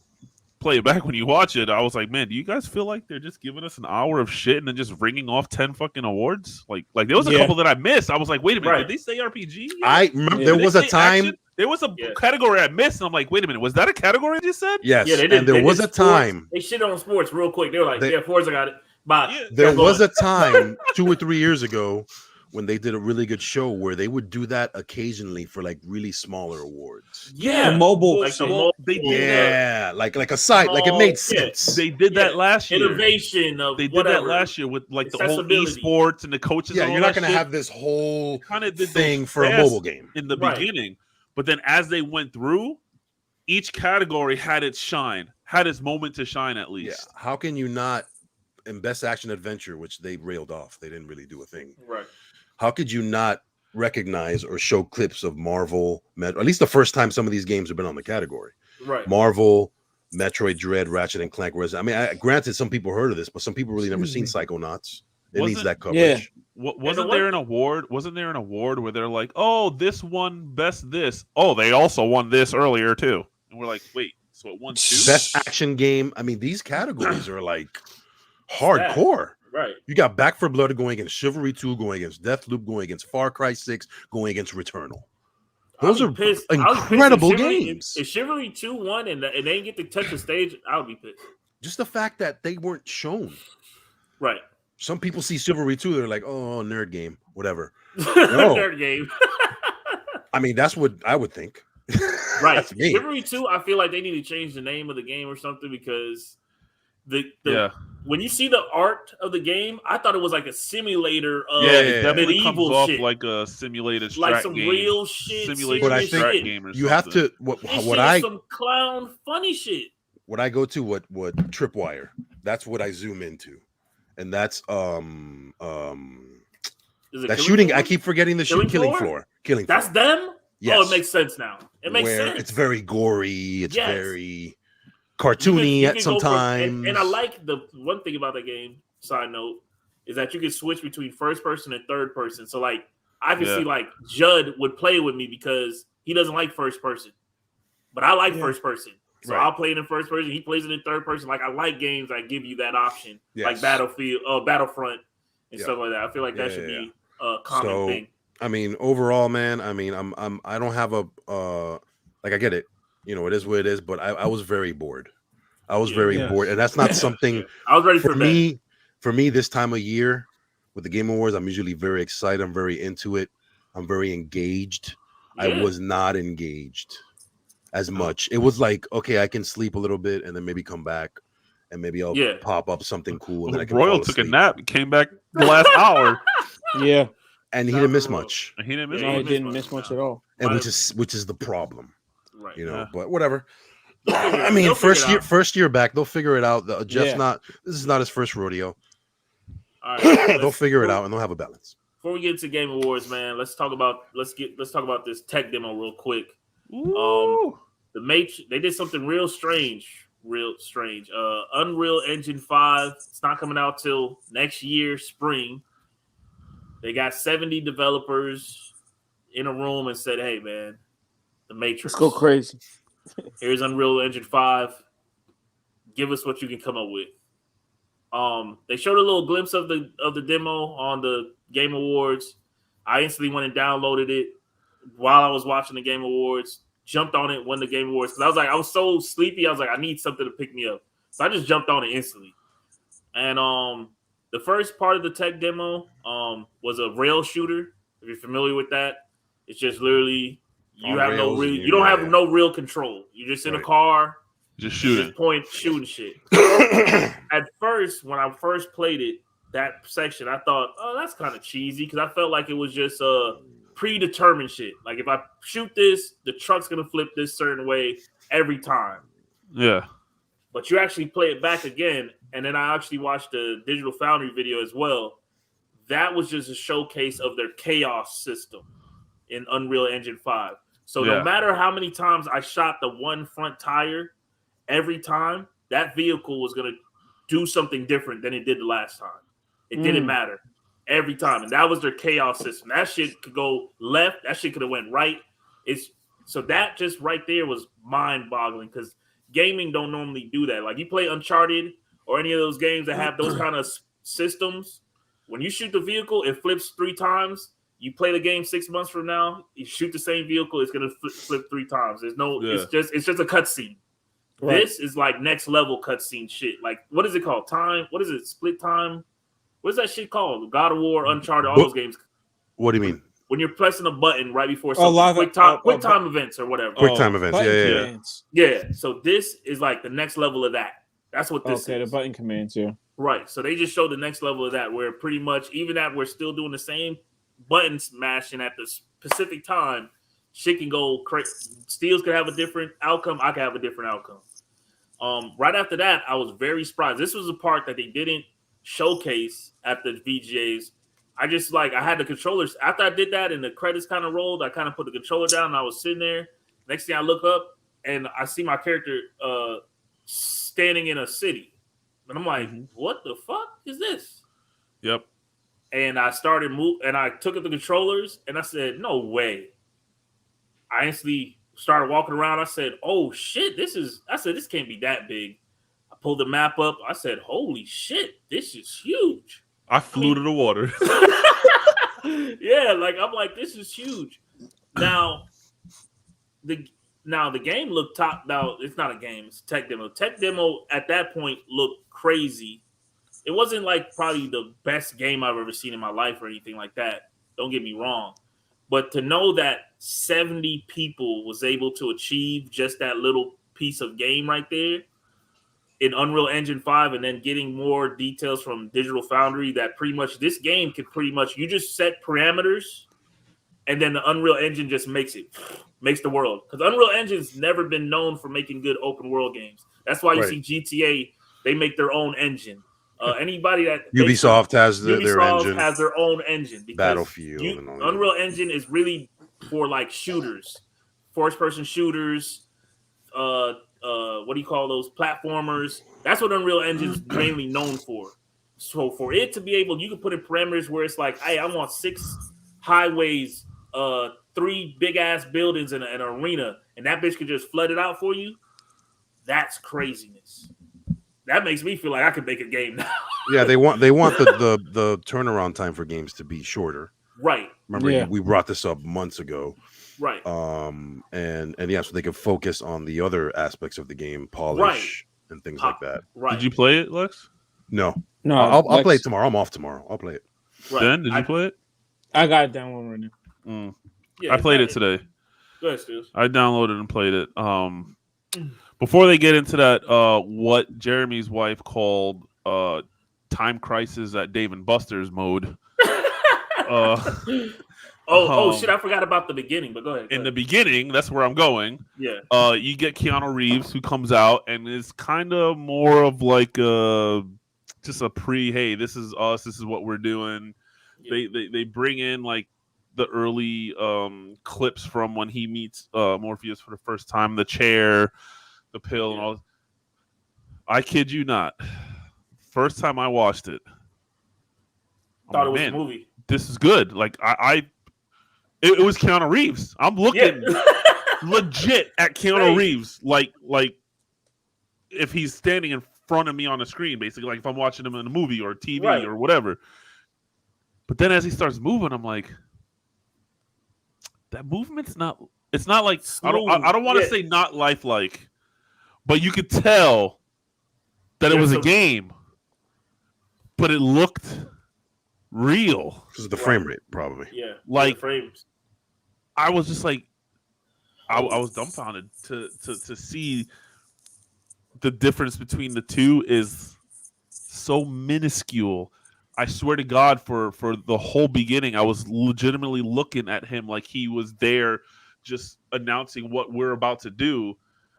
play it back when you watch it. I was like, man, do you guys feel like they're just giving us an hour of shit and then just ringing off 10 fucking awards? Like there was a couple that I missed. I was like, wait a minute, did they say RPG? I remember there was a time There was a category I missed, and I'm like, wait a minute, was that a category you said? Yes, yeah, they did, and there was a time. They shit on sports real quick. They were like, Forza got it. Bye. There was a time 2 or 3 years ago when they did a really good show where they would do that occasionally for like really smaller awards. Yeah, mobile. Like they did like a site, like it made sense. They did that last year. Innovation of they did that last year with like the whole esports and the coaches. Yeah, and you're all not going to shit. have this whole kind of thing for a mobile game in the beginning, but then as they went through, each category had its shine, had its moment to shine at least. Yeah. How can you not in Best Action Adventure, which they railed off? They didn't really do a thing. Right. How could you not recognize or show clips of Marvel, at least the first time some of these games have been on the category? Right. Marvel, Metroid Dread, Ratchet and Clank, Resident. I mean, granted, some people heard of this, but some people really never seen Psychonauts. It needs that coverage. Yeah. Wasn't there an award? Wasn't there an award where they're like, "Oh, this won best this. Oh, they also won this earlier too." And we're like, "Wait, so it won too?" Best action game. I mean, these categories are like hardcore. Right. You got Back 4 Blood going against Chivalry 2, going against Deathloop, going against Far Cry 6, going against Returnal. Those are incredible games. If Chivalry 2 won and they didn't get to touch the stage, I would be pissed. Just the fact that they weren't shown. Right. Some people see Chivalry 2, they're like, oh, nerd game, whatever. No. Nerd game. I mean, that's what I would think. Right. Chivalry 2, I feel like they need to change the name of the game or something because when you see the art of the game, I thought it was like a simulator of it definitely medieval comes shit. Off like a simulated strat like some game. real shit. Simulated but I think game or you something. have to some clown funny shit. What I go to what Tripwire. That's what I zoom into. And that's that shooting floor? I keep forgetting the killing floor. Killing That's floor. them? Yes. Oh, it makes sense now. It makes sense. It's very gory, it's very cartoony at sometimes. And I like the one thing about the game, side note, is that you can switch between first person and third person. So like I can see like Judd would play with me because he doesn't like first person. But I like first person. So I'll play it in first person. He plays it in third person. Like I like games that give you that option, like Battlefront, and stuff like that. I feel like that should be a common thing. I mean, overall, man. I mean, I don't have a like I get it. You know, it is what it is. But I was very bored. I was very bored, and that's not something. I was ready for me. For me, this time of year with the Game Awards, I'm usually very excited. I'm very into it. I'm very engaged. Yeah. I was not engaged as much. It was like, okay, I can sleep a little bit and then maybe come back and maybe I'll pop up something cool. And then I can Royal took a nap and came back the last hour. Yeah. And he didn't miss much. He didn't miss much at all. And which is the problem. Right. You know, but whatever. I mean, first year back, they'll figure it out. Jeff's this is not his first rodeo. All right, they'll figure it out and they'll have a balance. Before we get into Game Awards, man, let's talk about this tech demo real quick. Ooh. They did something real strange. Unreal Engine 5. It's not coming out till next year, spring. They got 70 developers in a room and said, "Hey, man, the Matrix. Let's go crazy. Here's Unreal Engine 5. Give us what you can come up with." They showed a little glimpse of the demo on the Game Awards. I instantly went and downloaded it while I was watching the Game Awards. Jumped on it when the Game Awards, because I was so sleepy. I was like, I need something to pick me up, so I just jumped on it instantly. And the first part of the tech demo was a rail shooter. If you're familiar with that, it's just literally you don't have no real control. You're just in a car. Just shooting. Shooting shit. At first, when I first played it, that section, I thought, oh, that's kind of cheesy because I felt like it was just predetermined shit. Like if I shoot this, the truck's gonna flip this certain way every time. Yeah. But you actually play it back again, and then I actually watched the Digital Foundry video as well. That was just a showcase of their chaos system in Unreal Engine 5. So no matter how many times I shot the one front tire, every time that vehicle was going to do something different than it did the last time. It didn't matter every time. And that was their chaos system. That shit could go left. That shit could have went right. So that just right there was mind boggling because gaming don't normally do that. Like you play Uncharted or any of those games that have those kind of systems. When you shoot the vehicle, it flips 3 times. You play the game 6 months from now, you shoot the same vehicle, it's gonna flip 3 times. There's no, it's just a cutscene. Right. This is like next level cutscene shit. Like, what is it called? Time? What is it? Split time? What is that shit called? God of War, Uncharted, all those games. What do you mean? When you're pressing a button right before something, quick time events or whatever. Quick time events, yeah. So this is like the next level of that. That's what this is. Okay, the button commands, yeah. Right. So they just showed the next level of that, where pretty much even that we're still doing the same button smashing at the specific time, shit can go crazy. Steels could have a different outcome. I could have a different outcome. Right after that, I was very surprised. This was a part that they didn't showcase at the VGAs. I had the controllers. After I did that and the credits kind of rolled, I kind of put the controller down and I was sitting there. Next thing I look up and I see my character standing in a city. And I'm like, what the fuck is this? Yep. And I started and I took up the controllers and I said, no way. I instantly started walking around. I said, oh shit, this can't be that big. I pulled the map up. I said, holy shit, this is huge. I flew to the water. Yeah, I'm like, this is huge. Now the game looked top. Now it's not a game, it's a tech demo. Tech demo at that point looked crazy. It wasn't like probably the best game I've ever seen in my life or anything like that. Don't get me wrong. But to know that 70 people was able to achieve just that little piece of game right there in Unreal Engine 5 and then getting more details from Digital Foundry that pretty much this game could pretty much, you just set parameters and then the Unreal Engine just makes the world. Because Unreal Engine's never been known for making good open world games. That's why you see GTA, they make their own engine. Anybody that Ubisoft has their engine. Has their own engine. Battlefield. Unreal Engine is really for like shooters, first-person shooters. What do you call those? Platformers. That's what Unreal Engine is mainly known for. So for it to be able, you can put in parameters where it's like, hey, I want 6 highways, 3 big ass buildings and an arena, and that bitch could just flood it out for you. That's craziness. That makes me feel like I could make a game now. Yeah, they want the turnaround time for games to be shorter. Right. Remember, we brought this up months ago. Right. And yeah, so they can focus on the other aspects of the game, polish and things like that. Right. Did you play it, Lex? No. I'll play it tomorrow. I'm off tomorrow. I'll play it. Right. Ben, did you play it? I got it downloaded right now. Yeah, I played it today. Go ahead, Stu. I downloaded and played it. Before they get into that, what Jeremy's wife called time crisis at Dave and Buster's mode. Shit! I forgot about the beginning, but go ahead. In the beginning, that's where I'm going. Yeah. You get Keanu Reeves who comes out and is kind of more of like just a hey, this is us. This is what we're doing. Yeah. They bring in like the early clips from when he meets Morpheus for the first time, the chair, the pill, and all. I kid you not. First time I watched it, thought it was a movie. This is good. Like it was Keanu Reeves. I'm looking legit at Keanu Reeves, like if he's standing in front of me on the screen, basically, like if I'm watching him in a movie or TV or whatever. But then as he starts moving, I'm like, that movement's not. It's not like I don't want to say not lifelike, but you could tell that it was a game, but it looked real. Because of the frame rate, probably. Yeah, like frames. I was just like, I was dumbfounded to see the difference between the two is so minuscule. I swear to God, for the whole beginning, I was legitimately looking at him like he was there, just announcing what we're about to do.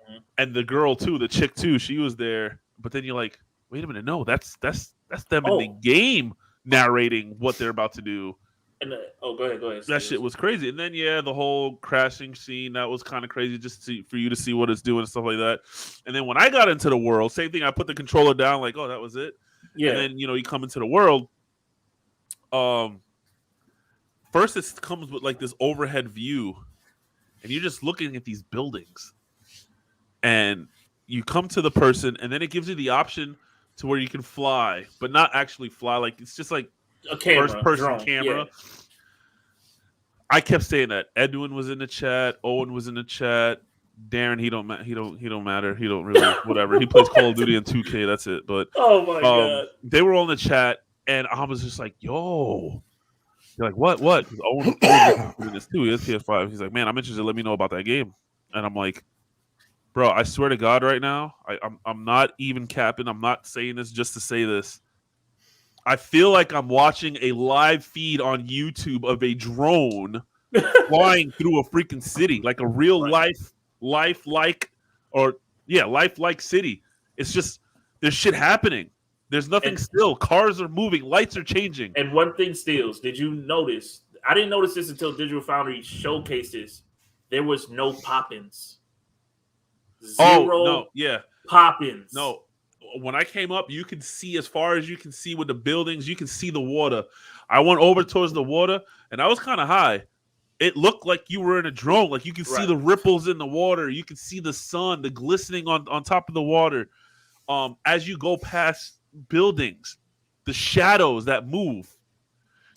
Mm-hmm. And the girl too, the chick too, she was there. But then you're like, wait a minute, no, that's them in the game narrating what they're about to do. And go ahead. That shit was crazy. And then the whole crashing scene, that was kind of crazy just for you to see what it's doing and stuff like that. And then when I got into the world, same thing. I put the controller down, like, oh, that was it. Yeah. And then you come into the world. First it comes with like this overhead view, and you're just looking at these buildings, and you come to the person, and then it gives you the option to where you can fly, but not actually fly. Like it's just like a camera, first-person drone, camera. I kept saying that. Edwin was in the chat. Owen was in the chat. Darren, he don't matter. He don't really whatever. He plays Call of Duty and 2K. That's it. But oh my god, they were all in the chat, and I was just like, "Yo." You're like, what? Owen doing this too. He has PS5. He's like, man, I'm interested. Let me know about that game. And I'm like, bro, I swear to God, right now, I'm not even capping. I'm not saying this just to say this. I feel like I'm watching a live feed on YouTube of a drone flying through a freaking city, like a real lifelike city. It's just there's shit happening. There's nothing still. Cars are moving. Lights are changing. And one thing steals. Did you notice? I didn't notice this until Digital Foundry showcased this. There was no pop-ins. Zero pop-ins. No. When I came up, you can see as far as you can see with the buildings. You can see the water. I went over towards the water, and I was kind of high. It looked like you were in a drone. Like you can see the ripples in the water. You can see the sun, the glistening on top of the water. As you go past buildings, the shadows that move.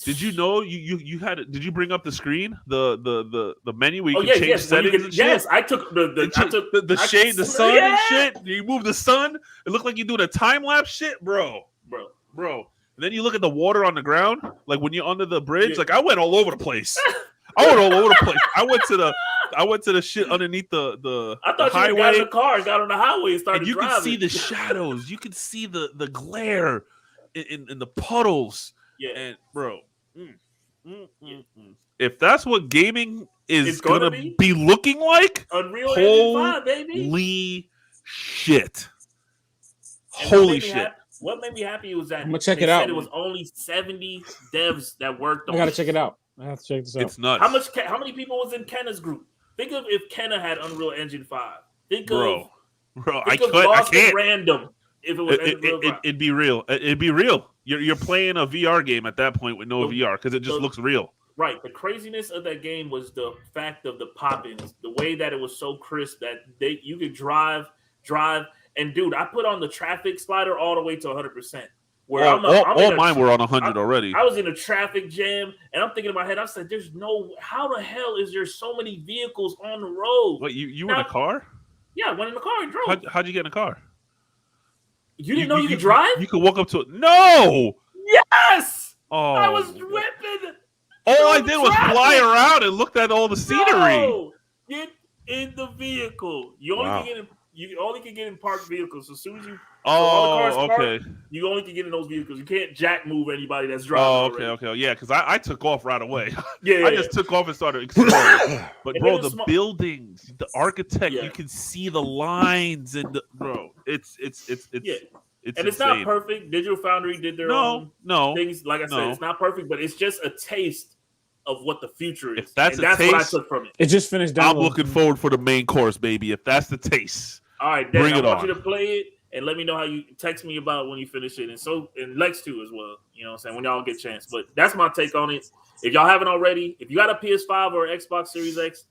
Did you know you had it? Did you bring up the screen, the menu where you can change settings? I took the shade, the sun and shit. You move the sun. It looked like you doing a time lapse shit, bro. And then you look at the water on the ground, like when you're under the bridge. Like I went all over the place. I went to the shit underneath the I thought highway. You got in the car, got on the highway, and started and you driving. can see the shadows. You can see the glare in the puddles. Yeah, and bro, if that's what gaming is gonna be looking like, Unreal Engine 5, baby. Holy shit! Holy shit! What made me happy was that I'm gonna check it out. It was only 70 devs that worked on it. I gotta check it out. I have to check this out. It's nuts. How many people was in Kenna's group? Think of if Kenna had Unreal Engine 5. Bro, I can't. Random. If it was it'd be real. It'd be real. You're playing a VR game at that point with no VR because it just looks real. Right. The craziness of that game was the fact of the pop-ins, the way that it was so crisp that you could drive, and dude, I put on the traffic slider all the way to 100%. All mine were on 100 already. I was in a traffic jam, and I'm thinking in my head, I said, "There's how the hell is there so many vehicles on the road?" What, you were in a car? Yeah, I went in the car and drove. How'd you get in a car? You didn't know you could drive? You could walk up to it. No! Yes! Oh. I was whipping. All I did was fly around and looked at all the scenery. No! Get in the vehicle. You only can get in parked vehicles. As soon as you okay. You only can get in those vehicles. You can't jack move anybody that's driving. Okay. Yeah, because I took off right away. I just took off and started exploring. But bro, the buildings, the architect, you can see the lines and it's and it's not perfect. Digital Foundry did their own things. Like I said, it's not perfect, but it's just a taste of what the future is. If that's what I took from it. It just finished. I'm looking forward for the main course, baby. If that's the taste. All right, then I want you to play it and let me know how you text me about when you finish it, and Lexx too as well. You know what I'm saying? When y'all get a chance. But that's my take on it. If y'all haven't already, if you got a PS5 or Xbox Series X,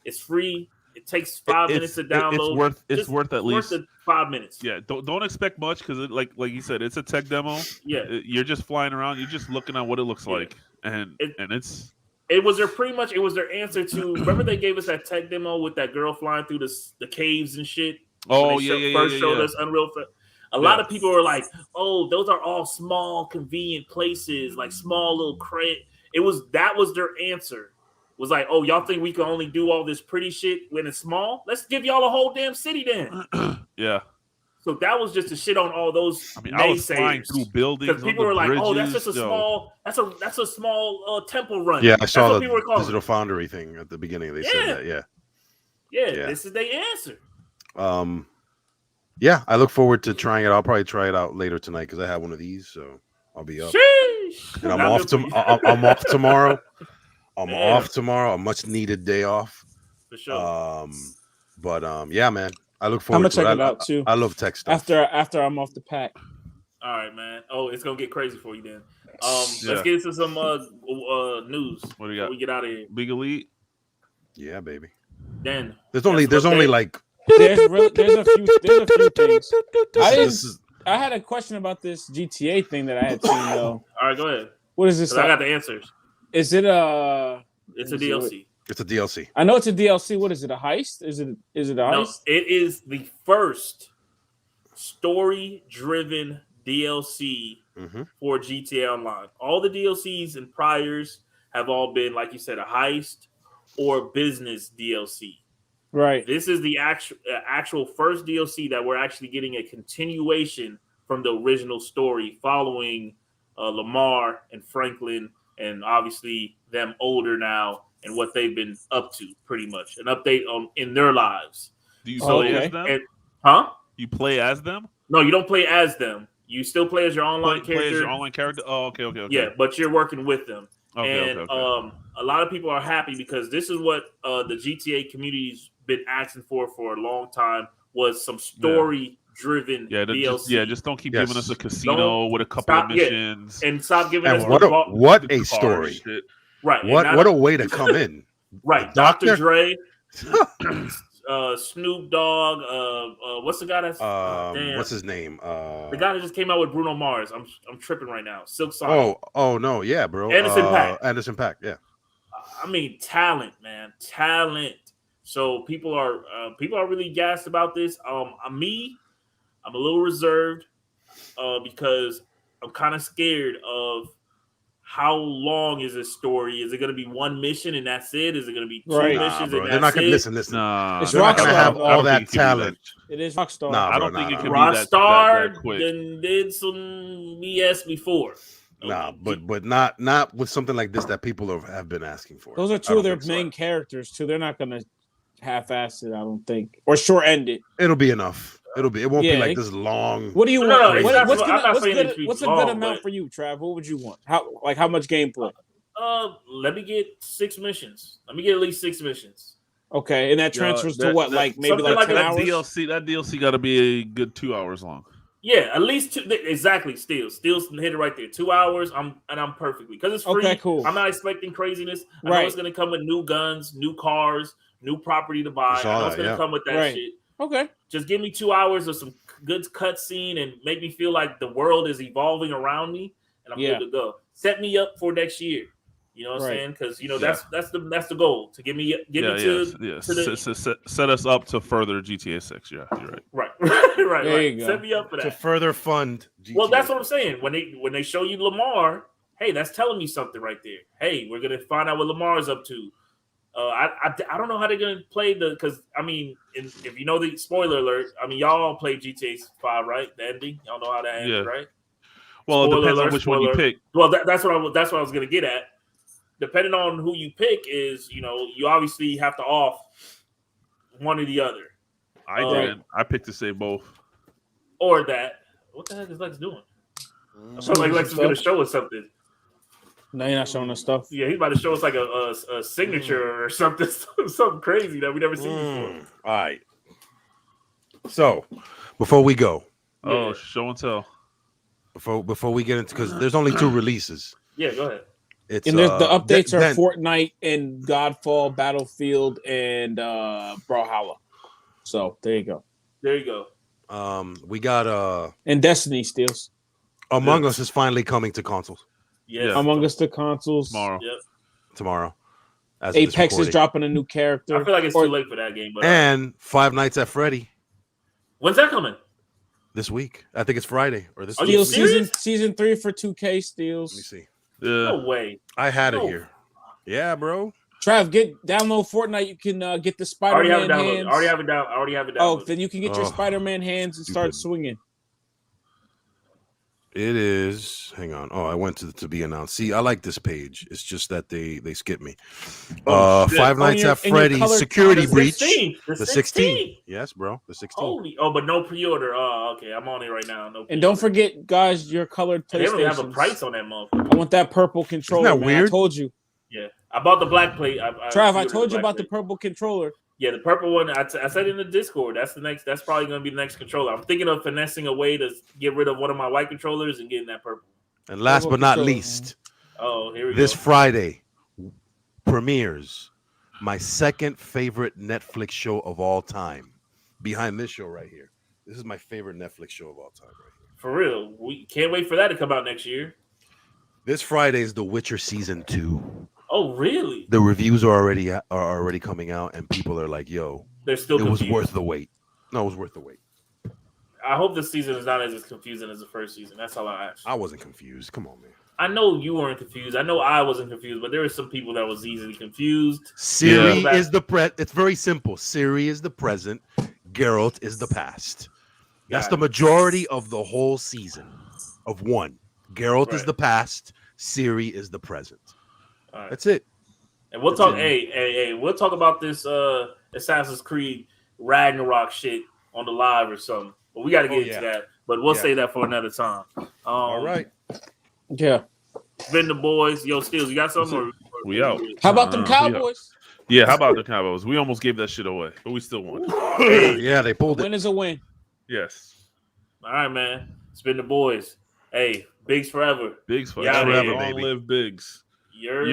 it's free. It takes 5 minutes to download. It's worth at least 5 minutes. Yeah, don't expect much because like you said, it's a tech demo. Yeah, you're just flying around. You're just looking at what it looks like, and it's. It was their answer to. Remember they gave us that tech demo with that girl flying through the caves and shit. Oh First showed us Unreal. A lot of people were like, "Oh, those are all small, convenient places, like small little crate." That was their answer. Was like, "Oh, y'all think we can only do all this pretty shit when it's small? Let's give y'all a whole damn city then." Yeah. So that was just a shit on all those. I mean, I was flying through buildings because people were like, "Oh, that's just a small. That's a small temple run." Yeah, I saw the Digital Foundry thing at the beginning. They said that. Yeah. This is their answer. Yeah, I look forward to trying it. I'll probably try it out later tonight because I have one of these, so I'll be up. Sheesh. And I'm off tomorrow. I'm off tomorrow. A much needed day off. For sure. Yeah, man. I look forward to it. I'm gonna check it out too. I love tech stuff. After I'm off the pack. All right, man. Oh, it's gonna get crazy for you then. Let's get into some news. What do you got? We get out of here. Big Elite. Yeah, baby. Then there's only like there's a few things. I had a question about this GTA thing that I had seen though. All right, go ahead. What is this? I got the answers. Is it It's a DLC. It's a DLC. I know it's a DLC. What is it? A heist? Is it a No, heist? it is the first story-driven DLC for GTA Online. All the DLCs and priors have all been, like you said, a heist or business DLC. Right. This is the actual first DLC that we're actually getting a continuation from the original story, following Lamar and Franklin, and obviously them older now and what they've been up to. Pretty much an update on in their lives. Do you So play as them? Huh? You play as them? No, you don't play as them. You still play as your online character. Play as your online character? Oh, okay. Yeah, but you're working with them. Okay, and a lot of people are happy because this is what the GTA community's been asking for a long time, was some story-driven DLC. Just don't keep giving us a casino with a couple of missions. And stop giving and us what a story. Shit. Right. What a way to come in. Right. Dr. Dre, Snoop Dogg, what's the guy that's what's his name? The guy that just came out with Bruno Mars. I'm tripping right now. Silk Sonic. Oh no, yeah, bro. Anderson .Paak. Anderson .Paak, yeah. I mean, talent, man. Talent. So people are really gassed about this. I'm a little reserved because I'm kind of scared of how long is this story? Is it going to be one mission and that's it? Is it going to be two missions and they're not that's gonna it? listen. Nah, it's they're not gonna have all that talent. It is Rockstar. Nah, I don't think it could be Rockstar that quick. did some BS before. Nah, but not with something like this that people have been asking for. Those are two of their main characters too. They're not gonna half-ass it, I don't think, or short-end it. It'll be enough. It won't be like this long. What do you want? What's a good amount for you, Trav? What would you want? How much gameplay? Let me get 6 missions. Let me get at least 6 missions. Okay, and that transfers to what? Maybe 10 hours? That DLC got to be a good 2 hours long. Yeah, at least 2. Exactly. Steel's hit it right there. 2 hours. I'm perfectly, because it's free. Okay, cool. I'm not expecting craziness. I know it's gonna come with new guns, new cars, new property to buy. I know it's gonna come with that shit. Okay. Just give me 2 hours of some good cutscene and make me feel like the world is evolving around me, and I'm good to go. Set me up for next year. You know what I'm saying? Because that's the goal, to set us up to further GTA 6. Yeah, you're right. Right. There you go. Set me up for that to further fund GTA. Well, that's what I'm saying. When they show you Lamar, hey, that's telling me something right there. Hey, we're gonna find out what Lamar's up to. I don't know how they're gonna play because I mean, if you know the spoiler alert, I mean, y'all all played GTA 5, right? The ending, y'all know how that ended, right? Well, it depends on which one you pick. Well, that's what I was gonna get at. Depending on who you pick, is you obviously have to off one or the other. I didn't. I picked to say both. Or that. What the heck is Lexx doing? I feel like Lexx is gonna show us something. No, you're not showing us stuff. Yeah, he's about to show us like a signature or something crazy that we never seen before. All right. So, before we go, show and tell. Before we get into, because there's only 2 releases. Yeah, go ahead. The updates are Fortnite and Godfall, Battlefield, and Brawlhalla. So there you go. We got and Destiny steals. Among Us is finally coming to consoles. Yeah, Among Us to consoles tomorrow. Yep. Tomorrow. Apex is dropping a new character. I feel like it's too late for that game. But and Five Nights at Freddy. When's that coming? This week. I think it's Friday or this week. You season 3 for 2K steals. Let me see. No way. I had it here. Yeah, bro. Trav, download Fortnite. You can get the Spider-Man hands. I already have it downloaded. Oh, then you can get your Spider-Man hands and start swinging. It is. Hang on. Oh, I went to be announced. See, I like this page. It's just that they skipped me. Five Nights at Freddy's Security Breach. The 16. Yes, bro. The 16. Holy. Oh, but no pre-order. Oh, okay. I'm on it right now. No pre-order. And don't forget, guys, your colored PlayStation. They don't have a price on that motherfucker. I want that purple controller. Isn't that weird? I told you. Yeah. I bought the black plate. Trav, I told you about the purple controller. Yeah, the purple one. I said in the Discord. That's probably going to be the next controller. I'm thinking of finessing a way to get rid of one of my white controllers and getting that purple. And last but not least, here we go. This Friday premieres my second favorite Netflix show of all time. Behind this show right here. This is my favorite Netflix show of all time right here. For real. We can't wait for that to come out next year. This Friday is The Witcher Season 2. Oh, really? The reviews are already coming out, and people are like, "Yo, They're still it confused. was worth the wait." No, it was worth the wait. I hope this season is not as confusing as the first season. That's all I ask. I wasn't confused. Come on, man. I know you weren't confused. I know I wasn't confused, but there were some people that was easily confused. Siri is the It's very simple. Siri is the present. Geralt is the past. That's the majority of the whole season of one. Geralt is the past. Siri is the present. All right. That's it. And we'll talk. Hey, we'll talk about this Assassin's Creed Ragnarok shit on the live or something. But we got to get into that. But we'll say that for another time. All right. Yeah. Been the boys. Yo, Steels, you got something? Or we out. How about them Cowboys? Yeah, how about the Cowboys? We almost gave that shit away, but we still won. Yeah, they pulled it. Win is a win. Yes. All right, man. It's been the boys. Hey, Bigs forever. Bigs forever. Forever, Long live Bigs. You're